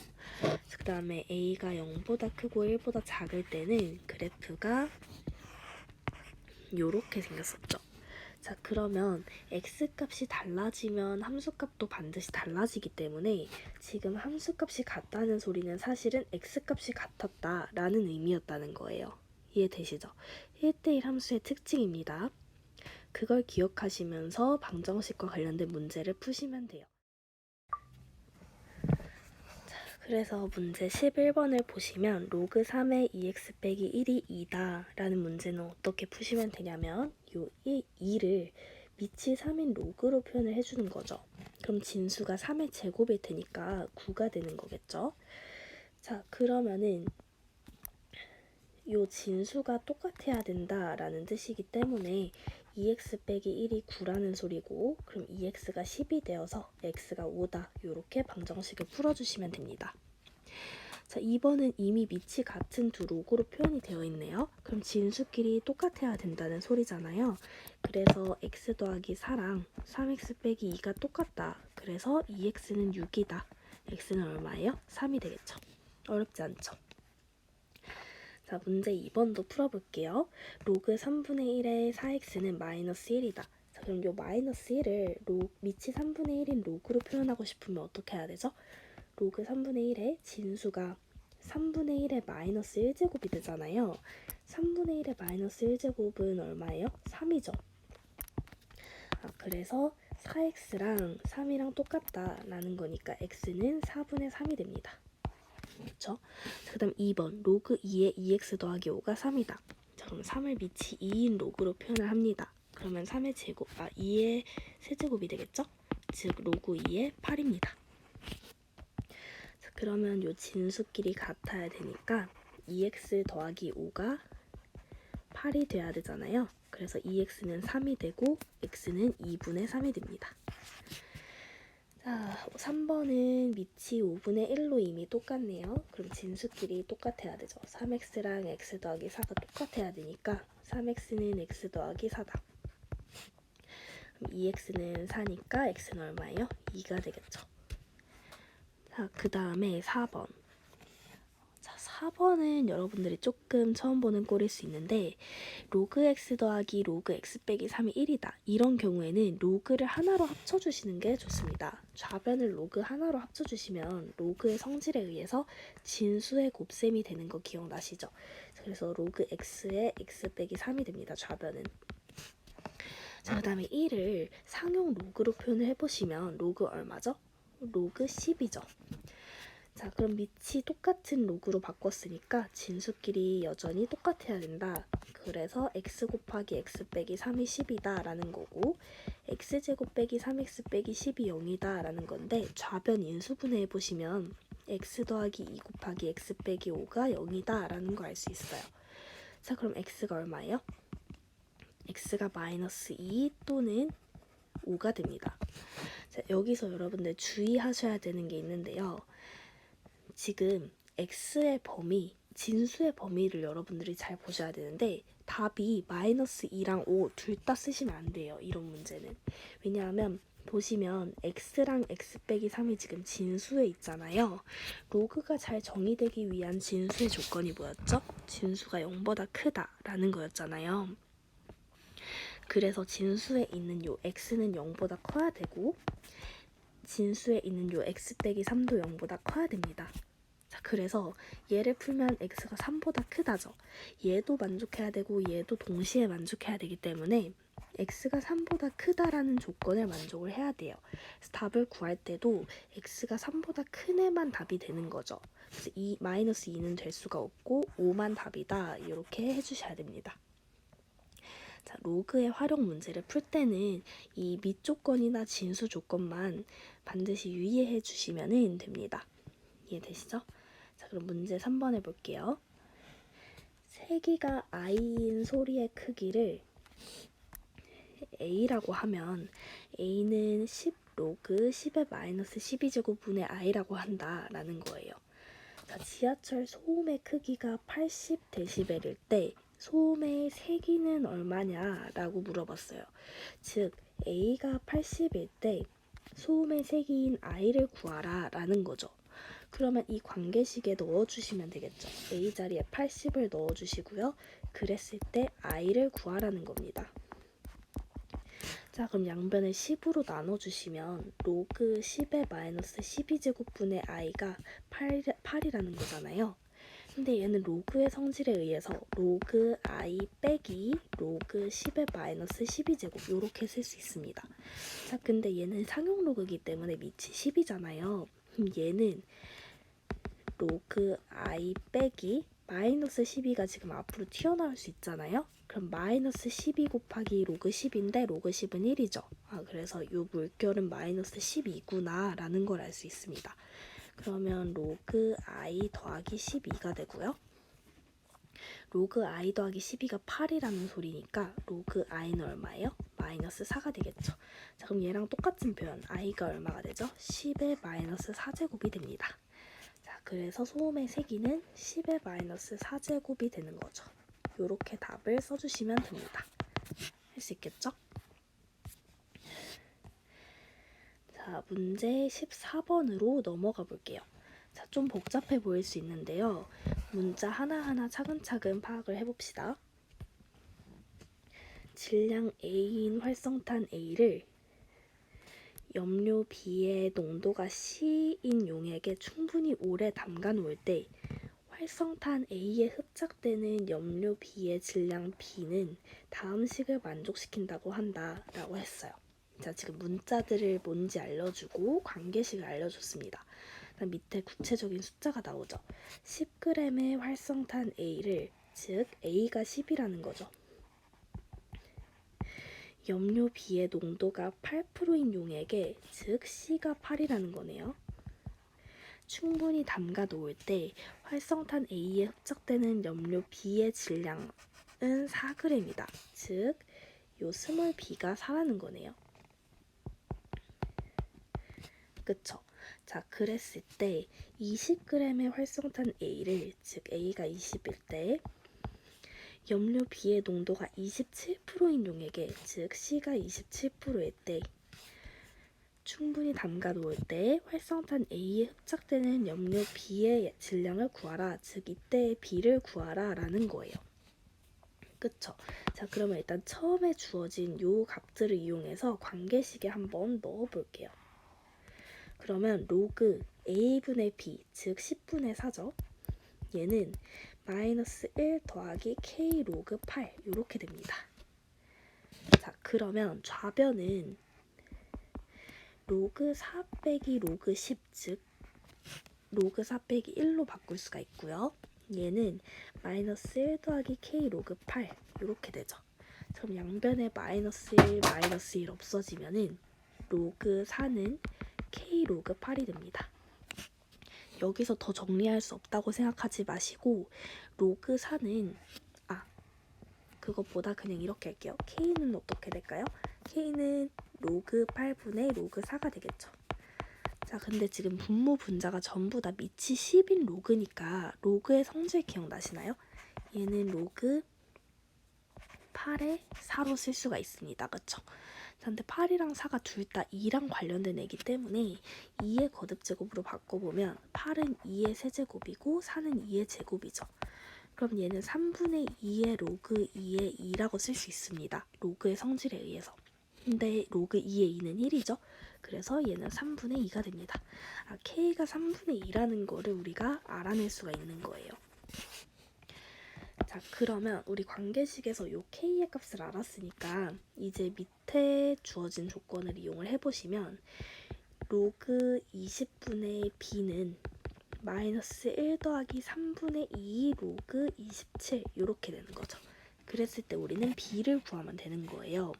그 다음에 a가 0보다 크고 1보다 작을 때는 그래프가 이렇게 생겼었죠. 자, 그러면 x값이 달라지면 함수값도 반드시 달라지기 때문에 지금 함수값이 같다는 소리는 사실은 x값이 같았다라는 의미였다는 거예요. 이해되시죠? 1대1 함수의 특징입니다. 그걸 기억하시면서 방정식과 관련된 문제를 푸시면 돼요. 그래서 문제 11번을 보시면 로그 3의 2x 빼기 1이 2다 라는 문제는 어떻게 푸시면 되냐면 요 2를 밑이 3인 로그로 표현을 해주는 거죠. 그럼 진수가 3의 제곱일 테니까 9가 되는 거겠죠. 자, 그러면은 요 진수가 똑같아야 된다라는 뜻이기 때문에 2x 빼기 1이 9라는 소리고, 그럼 2x가 10이 되어서 x가 5다. 이렇게 방정식을 풀어주시면 됩니다. 자, 2번은 이미 밑이 같은 두 로그로 표현이 되어 있네요. 그럼 진수끼리 똑같아야 된다는 소리잖아요. 그래서 x 더하기 4랑 3x 빼기 2가 똑같다. 그래서 2x는 6이다. x는 얼마예요? 3이 되겠죠. 어렵지 않죠? 자, 문제 2번도 풀어볼게요. 로그 3분의 1의 4x는 마이너스 1이다. 자, 그럼 요 마이너스 1을 밑이 3분의 1인 로그로 표현하고 싶으면 어떻게 해야 되죠? 로그 3분의 1의 진수가 3분의 1의 마이너스 1제곱이 되잖아요. 3분의 1의 마이너스 1제곱은 얼마예요? 3이죠. 그래서 4x랑 3이랑 똑같다라는 거니까 x는 4분의 3이 됩니다. 그렇죠? 그 다음 2번 로그 2의 2x 더하기 5가 3이다. 자, 그럼 3을 밑이 2인 로그로 표현을 합니다. 그러면 3의 제곱, 2의 세제곱이 되겠죠? 즉 로그 2의 8입니다. 자, 그러면 요 진수끼리 같아야 되니까 2x 더하기 5가 8이 돼야 되잖아요. 그래서 2x는 3이 되고 x는 2분의 3이 됩니다. 자, 3번은 밑이 5분의 1로 이미 똑같네요. 그럼 진수끼리 똑같아야 되죠. 3x랑 x 더하기 4가 똑같아야 되니까 3x는 x 더하기 4다. 그럼 2x는 4니까 x는 얼마예요? 2가 되겠죠. 자, 그 다음에 4번. 자, 4번은 여러분들이 조금 처음 보는 꼴일 수 있는데 로그 x 더하기 로그 x 빼기 3이 1이다. 이런 경우에는 로그를 하나로 합쳐주시는 게 좋습니다. 좌변을 로그 하나로 합쳐주시면 로그의 성질에 의해서 진수의 곱셈이 되는 거 기억나시죠? 그래서 로그 x의 x 빼기 3이 됩니다. 좌변은. 자, 그 다음에 1을 상용 로그로 표현을 해보시면 로그 얼마죠? 로그 10이죠. 자, 그럼 밑이 똑같은 로그로 바꿨으니까 진수끼리 여전히 똑같아야 된다. 그래서 x 곱하기 x 빼기 3이 10이다 라는 거고 x제곱 빼기 3x 빼기 10이 0이다 라는 건데 좌변 인수분해 해보시면 x 더하기 2 곱하기 x 빼기 5가 0이다 라는 거 알 수 있어요. 자, 그럼 x가 얼마예요? x가 마이너스 2 또는 5가 됩니다. 자, 여기서 여러분들 주의하셔야 되는 게 있는데요. 지금 x의 범위, 진수의 범위를 여러분들이 잘 보셔야 되는데 답이 마이너스 2랑 5 둘 다 쓰시면 안 돼요. 이런 문제는. 왜냐하면 보시면 x랑 x 빼기 3이 지금 진수에 있잖아요. 로그가 잘 정의되기 위한 진수의 조건이 뭐였죠? 진수가 0보다 크다라는 거였잖아요. 그래서 진수에 있는 요 x는 0보다 커야 되고 진수에 있는 요 x 빼기 3도 0보다 커야 됩니다. 자, 그래서 얘를 풀면 x가 3보다 크다죠. 얘도 만족해야 되고 얘도 동시에 만족해야 되기 때문에 x가 3보다 크다라는 조건을 만족을 해야 돼요. 그래서 답을 구할 때도 x가 3보다 큰 애만 답이 되는 거죠. 그래서 마이너스 2는 될 수가 없고 5만 답이다. 이렇게 해주셔야 됩니다. 자, 로그의 활용 문제를 풀 때는 이 밑 조건이나 진수 조건만 반드시 유의해 주시면 됩니다. 이해되시죠? 자, 그럼 문제 3번 해볼게요. 세기가 i인 소리의 크기를 a라고 하면 a는 10 로그 10의 마이너스 12제곱분의 i라고 한다라는 거예요. 자, 지하철 소음의 크기가 80데시벨일 때 소음의 세기는 얼마냐라고 물어봤어요. 즉 A가 80일 때 소음의 세기인 I를 구하라 라는 거죠. 그러면 이 관계식에 넣어주시면 되겠죠. A 자리에 80을 넣어주시고요. 그랬을 때 I를 구하라는 겁니다. 자, 그럼 양변을 10으로 나눠주시면 로그 10의 마이너스 12제곱분의 I가 8이라는 거잖아요. 근데 얘는 로그의 성질에 의해서 로그 I 빼기 로그 10의 마이너스 12제곱 이렇게 쓸 수 있습니다. 자, 근데 얘는 상용 로그이기 때문에 밑이 10이잖아요. 그럼 얘는 로그 I 빼기 마이너스 12가 지금 앞으로 튀어나올 수 있잖아요. 그럼 마이너스 12 곱하기 로그 10인데 로그 10은 1이죠. 그래서 이 물결은 마이너스 12구나 라는 걸 알 수 있습니다. 그러면 로그 I 더하기 12가 되고요. 로그 I 더하기 12가 8이라는 소리니까 로그 I는 얼마예요? 마이너스 4가 되겠죠. 자, 그럼 얘랑 똑같은 표현 I가 얼마가 되죠? 10의 마이너스 4제곱이 됩니다. 자, 그래서 소음의 세기는 10의 마이너스 4제곱이 되는 거죠. 이렇게 답을 써주시면 됩니다. 할 수 있겠죠? 자, 문제 14번으로 넘어가 볼게요. 자, 좀 복잡해 보일 수 있는데요. 문자 하나하나 차근차근 파악을 해봅시다. 질량 A인 활성탄 A를 염료 B의 농도가 C인 용액에 충분히 오래 담가 놓을 때 활성탄 A에 흡착되는 염료 B의 질량 B는 다음 식을 만족시킨다고 한다 라고 했어요. 자, 지금 문자들을 뭔지 알려주고 관계식을 알려줬습니다. 그다음 밑에 구체적인 숫자가 나오죠. 10g의 활성탄 A를, 즉 A가 10이라는 거죠. 염료 B의 농도가 8%인 용액에, 즉 C가 8이라는 거네요. 충분히 담가 놓을 때 활성탄 A에 흡착되는 염료 B의 질량은 4g이다. 즉, 요 스몰 b가 4라는 거네요. 그쵸? 자, 그랬을 때 20g의 활성탄 A를, 즉 A가 20일 때 염료 B의 농도가 27%인 용액에, 즉 C가 27%일 때 충분히 담가 놓을 때 활성탄 A에 흡착되는 염료 B의 질량을 구하라. 즉 이때의 B를 구하라 라는 거예요. 그쵸? 자, 그러면 일단 처음에 주어진 요 값들을 이용해서 관계식에 한번 넣어 볼게요. 그러면 로그 A분의 B, 즉 10분의 4죠. 얘는 마이너스 1 더하기 K 로그 8 이렇게 됩니다. 자, 그러면 좌변은 로그 4 빼기 로그 10, 즉 로그 4 빼기 1로 바꿀 수가 있고요. 얘는 마이너스 1 더하기 K 로그 8 이렇게 되죠. 그럼 양변에 마이너스 1, 마이너스 1 없어지면은 로그 4는 K 로그 8이 됩니다. 여기서 더 정리할 수 없다고 생각하지 마시고 로그 4는 그것보다 그냥 이렇게 할게요. K는 어떻게 될까요? K는 로그 8분의 로그 4가 되겠죠. 자, 근데 지금 분모 분자가 전부 다 밑이 10인 로그니까 로그의 성질 기억나시나요? 얘는 로그 8의 4로 쓸 수가 있습니다. 그쵸? 근데 8이랑 4가 둘 다 2랑 관련된 애기 때문에 2의 거듭제곱으로 바꿔보면 8은 2의 세제곱이고 4는 2의 제곱이죠. 그럼 얘는 3분의 2의 로그 2의 2라고 쓸 수 있습니다. 로그의 성질에 의해서. 근데 로그 2의 2는 1이죠. 그래서 얘는 3분의 2가 됩니다. K가 3분의 2라는 거를 우리가 알아낼 수가 있는 거예요. 자, 그러면 우리 관계식에서 요 K의 값을 알았으니까 이제 밑에 주어진 조건을 이용을 해보시면 로그 20분의 B는 마이너스 1 더하기 3분의 2 로그 27 이렇게 되는 거죠. 그랬을 때 우리는 B를 구하면 되는 거예요.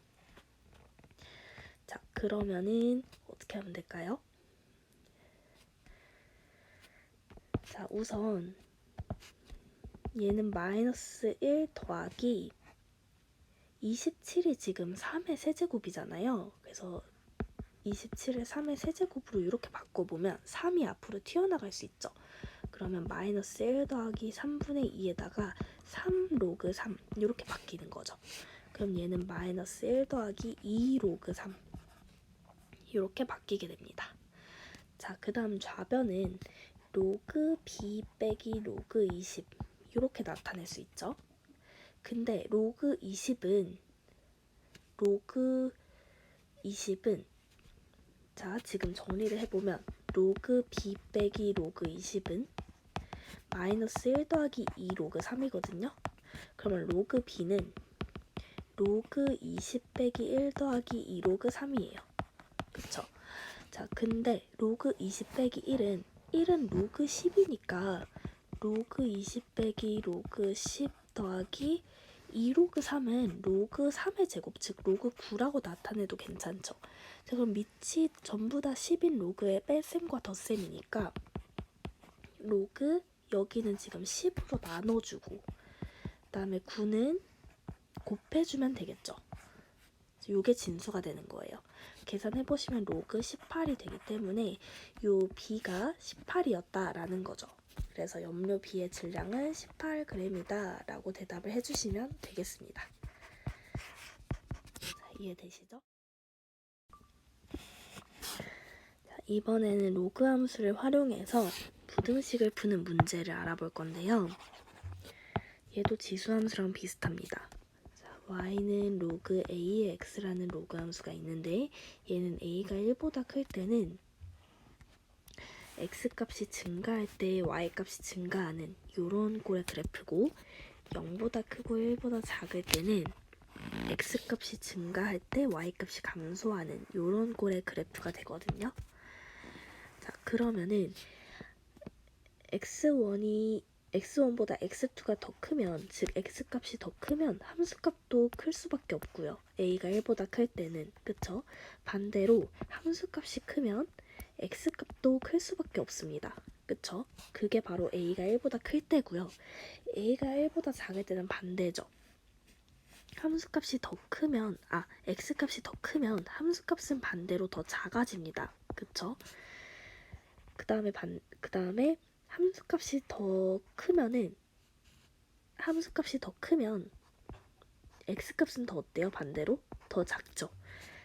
자, 그러면은 어떻게 하면 될까요? 자, 우선 얘는 마이너스 1 더하기 27이 지금 3의 세제곱이잖아요. 그래서 27을 3의 세제곱으로 이렇게 바꿔보면 3이 앞으로 튀어나갈 수 있죠. 그러면 마이너스 1 더하기 3분의 2에다가 3 로그 3 이렇게 바뀌는 거죠. 그럼 얘는 마이너스 1 더하기 2 로그 3 이렇게 바뀌게 됩니다. 자, 그 다음 좌변은 로그 b 빼기 로그 20 이렇게 나타낼 수 있죠. 근데 로그 20은 자, 지금 정리를 해보면 로그 b 빼기 로그 20은 마이너스 1 더하기 2 로그 3이거든요. 그러면 로그 b는 로그 20 빼기 1 더하기 2 로그 3이에요. 그쵸? 자, 근데 로그 20 빼기 1은 로그 10이니까 로그 20 빼기 로그 10 더하기 2 로그 3은 로그 3의 제곱, 즉 로그 9라고 나타내도 괜찮죠. 자, 그럼 밑이 전부 다 10인 로그의 뺄셈과 덧셈이니까 로그 여기는 지금 10으로 나눠주고 그 다음에 9는 곱해주면 되겠죠. 요게 진수가 되는 거예요. 계산해보시면 로그 18이 되기 때문에 요 b가 18이었다라는 거죠. 그래서 염료 b의 질량은 18g이다 라고 대답을 해주시면 되겠습니다. 자, 이해되시죠? 자, 이번에는 로그 함수를 활용해서 부등식을 푸는 문제를 알아볼 건데요. 얘도 지수함수랑 비슷합니다. y는 로그 ax라는 로그 함수가 있는데 얘는 a가 1보다 클 때는 x값이 증가할 때 y값이 증가하는 요런 꼴의 그래프고 0보다 크고 1보다 작을 때는 x값이 증가할 때 y값이 감소하는 요런 꼴의 그래프가 되거든요. 자, 그러면은 x1보다 x2가 더 크면, 즉 x값이 더 크면 함수값도 클 수밖에 없고요. a가 1보다 클 때는, 그쵸? 반대로 함수값이 크면 x값도 클 수밖에 없습니다. 그쵸? 그게 바로 a가 1보다 클 때고요. a가 1보다 작을 때는 반대죠. x값이 더 크면 함수값은 반대로 더 작아집니다. 그쵸? 그 다음에 함수값이 더 크면 x값은 더 어때요? 반대로 더 작죠.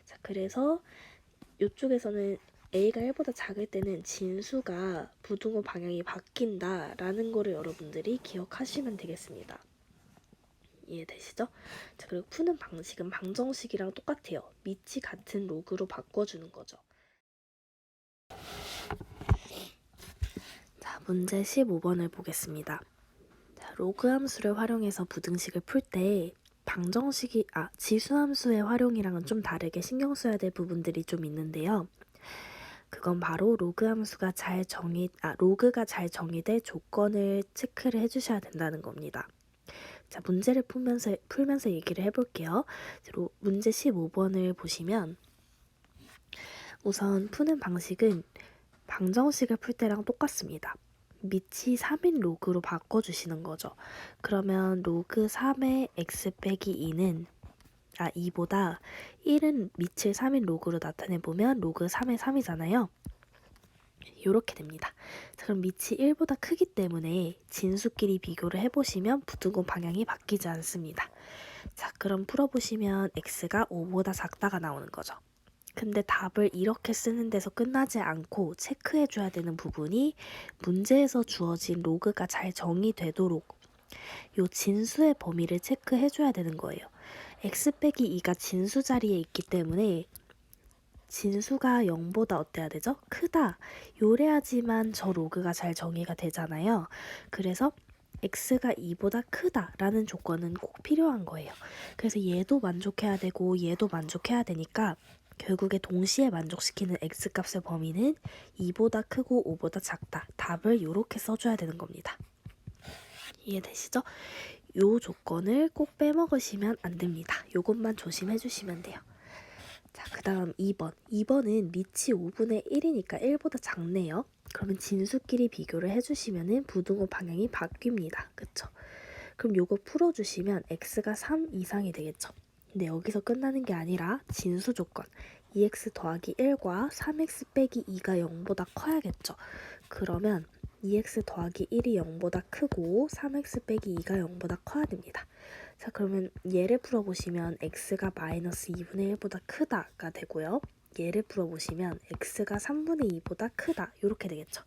자, 그래서 이쪽에서는 a가 1보다 작을 때는 진수가 부등호 방향이 바뀐다라는 거를 여러분들이 기억하시면 되겠습니다. 이해되시죠? 자, 그리고 푸는 방식은 방정식이랑 똑같아요. 밑이 같은 로그로 바꿔주는 거죠. 자, 문제 15번을 보겠습니다. 자, 로그 함수를 활용해서 부등식을 풀 때 지수함수의 활용이랑은 좀 다르게 신경 써야 될 부분들이 좀 있는데요. 그건 바로 로그가 잘 정의될 조건을 체크를 해주셔야 된다는 겁니다. 자, 문제를 풀면서 얘기를 해볼게요. 문제 15번을 보시면 우선 푸는 방식은 방정식을 풀 때랑 똑같습니다. 밑이 3인 로그로 바꿔주시는 거죠. 그러면 로그 3의 x 빼기 2보다 1은 밑을 3인 로그로 나타내보면 로그 3의 3이잖아요. 이렇게 됩니다. 자, 그럼 밑이 1보다 크기 때문에 진수끼리 비교를 해보시면 부등호 방향이 바뀌지 않습니다. 자, 그럼 풀어보시면 x가 5보다 작다가 나오는 거죠. 근데 답을 이렇게 쓰는 데서 끝나지 않고 체크해줘야 되는 부분이 문제에서 주어진 로그가 잘 정의되도록 요 진수의 범위를 체크해줘야 되는 거예요. x 빼기 2가 진수 자리에 있기 때문에 진수가 0보다 어때야 되죠? 크다. 요래야지만 저 로그가 잘 정의가 되잖아요. 그래서 x가 2보다 크다라는 조건은 꼭 필요한 거예요. 그래서 얘도 만족해야 되고 얘도 만족해야 되니까 결국에 동시에 만족시키는 x값의 범위는 2보다 크고 5보다 작다. 답을 이렇게 써줘야 되는 겁니다. 이해되시죠? 요 조건을 꼭 빼먹으시면 안 됩니다. 요것만 조심해 주시면 돼요. 자, 그 다음 2번. 2번은 밑이 5분의 1이니까 1보다 작네요. 그러면 진수끼리 비교를 해주시면 부등호 방향이 바뀝니다. 그쵸? 그럼 요거 풀어주시면 x가 3 이상이 되겠죠. 근데 여기서 끝나는 게 아니라 진수 조건 2x 더하기 1과 3x 빼기 2가 0보다 커야겠죠. 그러면 2x 더하기 1이 0보다 크고 3x 빼기 2가 0보다 커야 됩니다. 자, 그러면 얘를 풀어보시면 x가 마이너스 2분의 1보다 크다가 되고요. 얘를 풀어보시면 x가 3분의 2보다 크다 이렇게 되겠죠.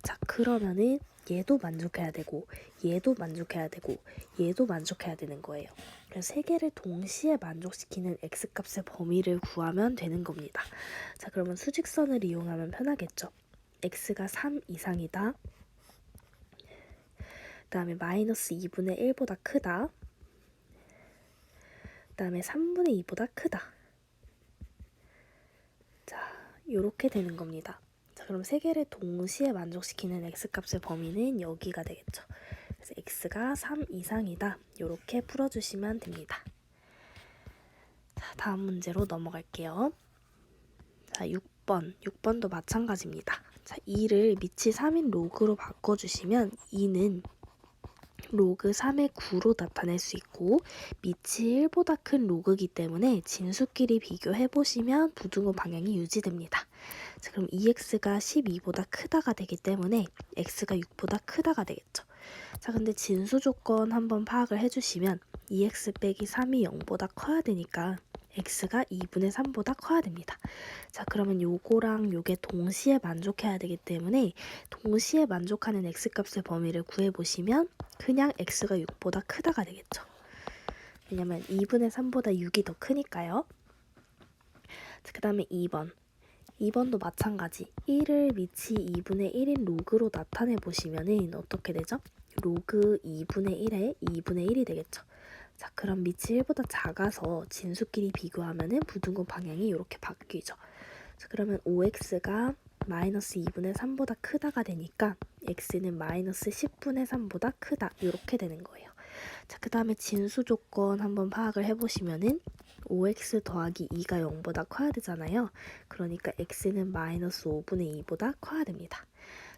자, 그러면은 얘도 만족해야 되고 얘도 만족해야 되고 얘도 만족해야 되는 거예요. 그래서 세 개를 동시에 만족시키는 x값의 범위를 구하면 되는 겁니다. 자, 그러면 수직선을 이용하면 편하겠죠. x가 3 이상이다. 그 다음에 마이너스 2분의 1보다 크다. 그 다음에 3분의 2보다 크다. 자, 요렇게 되는 겁니다. 자, 그럼 세 개를 동시에 만족시키는 x값의 범위는 여기가 되겠죠. 그래서 x가 3 이상이다. 요렇게 풀어주시면 됩니다. 자, 다음 문제로 넘어갈게요. 자, 6번도 마찬가지입니다. 자, 2를 밑이 3인 로그로 바꿔주시면 2는 로그 3의 9로 나타낼 수 있고 밑이 1보다 큰 로그이기 때문에 진수끼리 비교해보시면 부등호 방향이 유지됩니다. 자, 그럼 2x가 12보다 크다가 되기 때문에 x가 6보다 크다가 되겠죠. 자, 근데 진수 조건 한번 파악을 해주시면 2x 빼기 3이 0보다 커야 되니까 x가 2분의 3보다 커야 됩니다. 자, 그러면 요거랑 요게 동시에 만족해야 되기 때문에 동시에 만족하는 x값의 범위를 구해보시면 그냥 x가 6보다 크다가 되겠죠. 왜냐면 2분의 3보다 6이 더 크니까요. 자, 그 다음에 2번도 마찬가지. 1을 밑이 2분의 1인 로그로 나타내 보시면은 어떻게 되죠? 로그 2분의 1에 2분의 1이 되겠죠. 자, 그럼 밑이 1보다 작아서 진수끼리 비교하면은 부등호 방향이 이렇게 바뀌죠. 자, 그러면 5x가 마이너스 2분의 3보다 크다가 되니까 x는 마이너스 10분의 3보다 크다 이렇게 되는 거예요. 자, 그 다음에 진수 조건 한번 파악을 해보시면은 5x 더하기 2가 0보다 커야 되잖아요. 그러니까 x는 마이너스 5분의 2보다 커야 됩니다.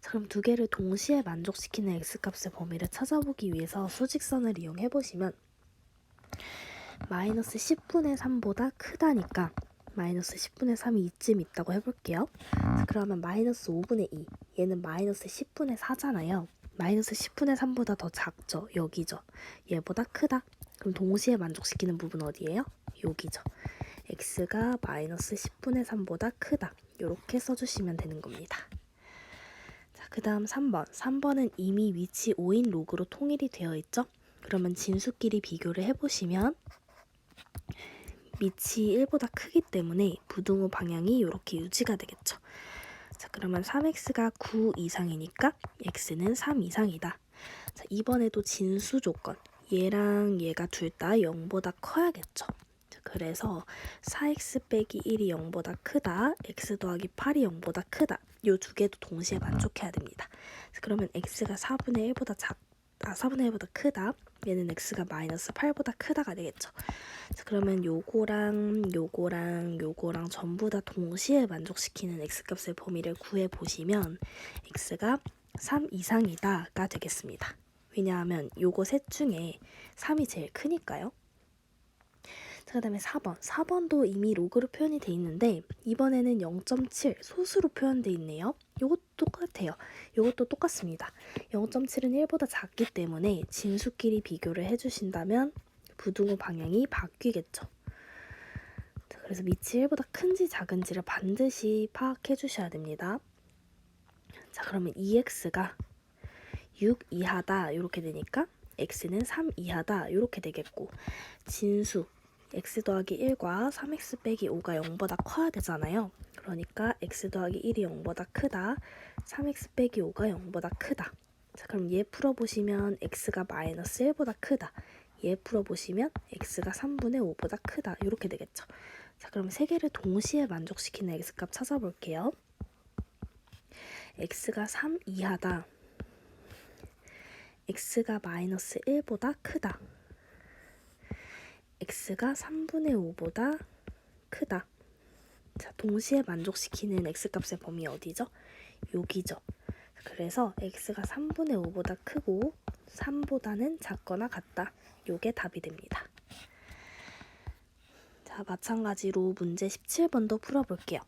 자, 그럼 두 개를 동시에 만족시키는 x값의 범위를 찾아보기 위해서 수직선을 이용해보시면 마이너스 10분의 3보다 크다니까 마이너스 10분의 3이 이쯤 있다고 해볼게요. 자, 그러면 마이너스 5분의 2 얘는 마이너스 10분의 4잖아요. 마이너스 10분의 3보다 더 작죠. 여기죠. 얘보다 크다. 그럼 동시에 만족시키는 부분 어디예요? 여기죠. x가 마이너스 10분의 3보다 크다. 이렇게 써주시면 되는 겁니다. 자, 그 다음 3번. 3번은 이미 위치 5인 로그로 통일이 되어 있죠. 그러면 진수끼리 비교를 해보시면 밑이 1보다 크기 때문에 부등호 방향이 이렇게 유지가 되겠죠. 자, 그러면 3x가 9 이상이니까 x는 3 이상이다. 자, 이번에도 진수 조건. 얘랑 얘가 둘 다 0보다 커야겠죠. 자, 그래서 4x 빼기 1이 0보다 크다. x 더하기 8이 0보다 크다. 요 두 개도 동시에 만족해야 됩니다. 자, 그러면 x가 4분의 1보다 크다. 얘는 x가 마이너스 8보다 크다가 되겠죠. 자, 그러면 요거랑 전부 다 동시에 만족시키는 x값의 범위를 구해보시면 x가 3 이상이다가 되겠습니다. 왜냐하면 요거 셋 중에 3이 제일 크니까요. 자, 그 다음에 4번도 이미 로그로 표현이 돼 있는데 이번에는 0.7 소수로 표현돼 있네요. 요것도 똑같아요. 요것도 똑같습니다. 0.7은 1보다 작기 때문에 진수끼리 비교를 해주신다면 부등호 방향이 바뀌겠죠. 자, 그래서 밑이 1보다 큰지 작은지를 반드시 파악해 주셔야 됩니다. 자, 그러면 2x가 6 이하다 이렇게 되니까 x는 3 이하다 이렇게 되겠고 진수 x 더하기 1과 3x 빼기 5가 0보다 커야 되잖아요. 그러니까 x 더하기 1이 0보다 크다. 3x 빼기 5가 0보다 크다. 자, 그럼 얘 풀어보시면 x가 마이너스 1보다 크다. 얘 풀어보시면 x가 3분의 5보다 크다. 이렇게 되겠죠. 자, 그럼 세 개를 동시에 만족시키는 x값 찾아볼게요. x가 3 이하다. x가 마이너스 1보다 크다. x가 3분의 5보다 크다. 자, 동시에 만족시키는 x값의 범위 어디죠? 여기죠. 그래서 x가 3분의 5보다 크고 3보다는 작거나 같다. 요게 답이 됩니다. 자, 마찬가지로 문제 17번도 풀어볼게요.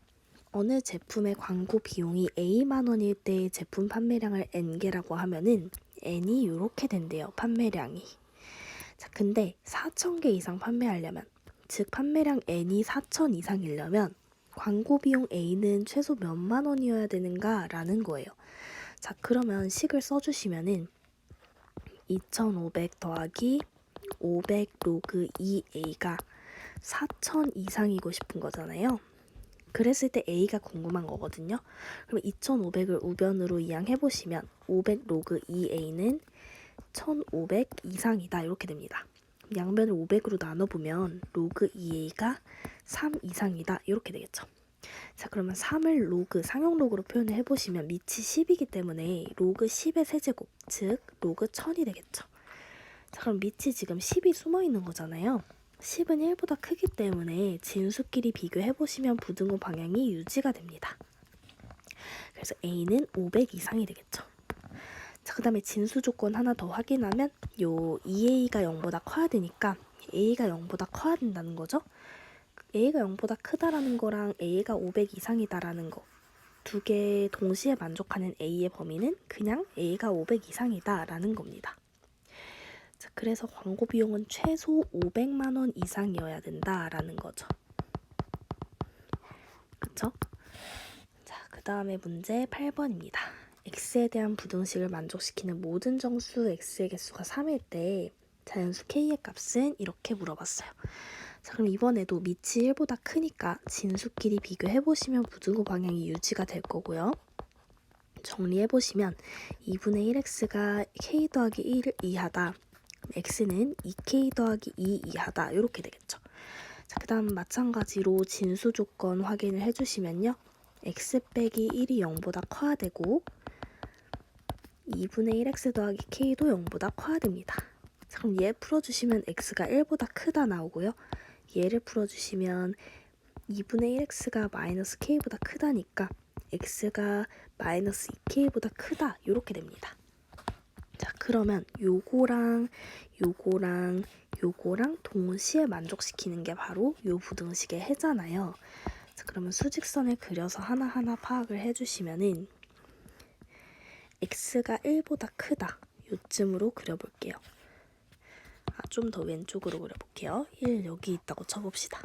어느 제품의 광고 비용이 A만 원일 때 제품 판매량을 N개라고 하면은 N이 이렇게 된대요. 판매량이. 자, 근데 4,000개 이상 판매하려면, 즉 판매량 N이 4,000 이상이려면 광고 비용 A는 최소 몇만 원이어야 되는가 라는 거예요. 자, 그러면 식을 써주시면은 2,500 더하기 500 로그 2A가 4,000 이상이고 싶은 거잖아요. 그랬을 때 A가 궁금한 거거든요. 그럼 2,500을 우변으로 이항해보시면 500 로그 2A는 1,500 이상이다 이렇게 됩니다. 양변을 500으로 나눠보면 로그 2A가 3 이상이다 이렇게 되겠죠. 자, 그러면 3을 로그, 상용 로그로 표현을 해보시면 밑이 10이기 때문에 로그 10의 세제곱, 즉 로그 1000이 되겠죠. 자, 그럼 밑이 지금 10이 숨어있는 거잖아요. 10은 1보다 크기 때문에 진수끼리 비교해보시면 부등호 방향이 유지가 됩니다. 그래서 A는 500 이상이 되겠죠. 자, 그 다음에 진수 조건 하나 더 확인하면 요 2A가 0보다 커야 되니까 A가 0보다 커야 된다는 거죠. A가 0보다 크다라는 거랑 A가 500 이상이다라는 거 두 개 동시에 만족하는 A의 범위는 그냥 A가 500 이상이다라는 겁니다. 자, 그래서 광고 비용은 최소 500만 원 이상이어야 된다라는 거죠. 그쵸? 자, 그 다음에 문제 8번입니다. x에 대한 부등식을 만족시키는 모든 정수 x의 개수가 3일 때 자연수 k의 값은 이렇게 물어봤어요. 자, 그럼 이번에도 밑이 1보다 크니까 진수끼리 비교해보시면 부등호 방향이 유지가 될 거고요. 정리해보시면 2분의 1x가 k 더하기 1 이하다. x는 2k 더하기 2 이하다. 이렇게 되겠죠. 자, 그 다음 마찬가지로 진수 조건 확인을 해주시면요. x 빼기 1이 0보다 커야 되고 2분의 1x 더하기 k도 0보다 커야 됩니다. 자, 그럼 얘 풀어주시면 x가 1보다 크다 나오고요. 얘를 풀어주시면 2분의 1x가 마이너스 k보다 크다니까 x가 마이너스 2k보다 크다 이렇게 됩니다. 자, 그러면 요거랑 동시에 만족시키는 게 바로 요 부등식의 해잖아요. 자, 그러면 수직선을 그려서 하나하나 파악을 해주시면은 x가 1보다 크다 요쯤으로 그려볼게요. 좀 더 왼쪽으로 그려볼게요. 1 여기 있다고 쳐봅시다.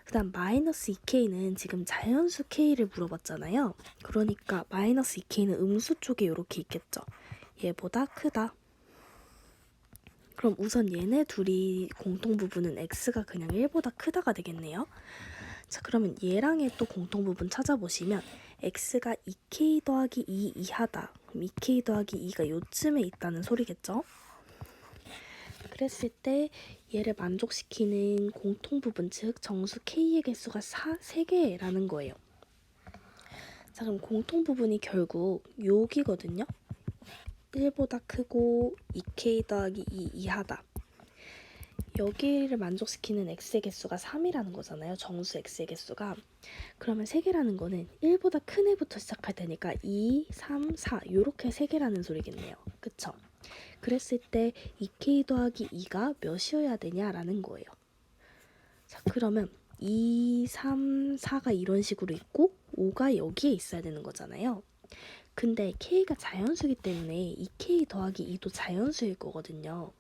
그 다음 마이너스 2k는 지금 자연수 k를 물어봤잖아요. 그러니까 마이너스 2k는 음수 쪽에 이렇게 있겠죠. 얘보다 크다. 그럼 우선 얘네 둘이 공통 부분은 x가 그냥 1보다 크다가 되겠네요. 자, 그러면 얘랑의 또 공통 부분 찾아보시면 x가 2k 더하기 2 이하다. 그럼 2k 더하기 2가 요쯤에 있다는 소리겠죠. 그랬을 때 얘를 만족시키는 공통 부분, 즉 정수 k의 개수가 3개라는 거예요. 자, 그럼 공통 부분이 결국 여기거든요. 1보다 크고 2k 더하기 2 이하다. 여기를 만족시키는 x의 개수가 3이라는 거잖아요. 정수 x의 개수가. 그러면 3개라는 거는 1보다 큰 애부터 시작할 테니까 2, 3, 4 이렇게 3개라는 소리겠네요. 그쵸? 그랬을 때 2k 더하기 2가 몇이어야 되냐라는 거예요. 자, 그러면 2, 3, 4가 이런 식으로 있고 5가 여기에 있어야 되는 거잖아요. 근데 k가 자연수이기 때문에 2k 더하기 2도 자연수일 거거든요.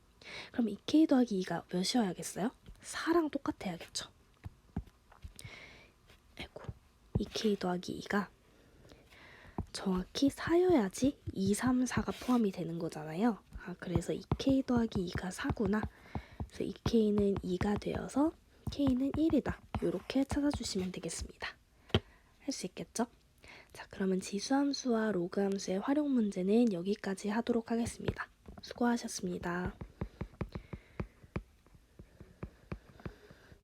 그럼 2k 더하기 2가 몇이어야겠어요? 4랑 똑같아야겠죠. 아이고, 2k 더하기 2가 정확히 4여야지 2, 3, 4가 포함이 되는 거잖아요. 그래서 2k 더하기 2가 4구나. 그래서 2k는 2가 되어서 k는 1이다. 이렇게 찾아주시면 되겠습니다. 할 수 있겠죠? 자, 그러면 지수함수와 로그함수의 활용 문제는 여기까지 하도록 하겠습니다. 수고하셨습니다.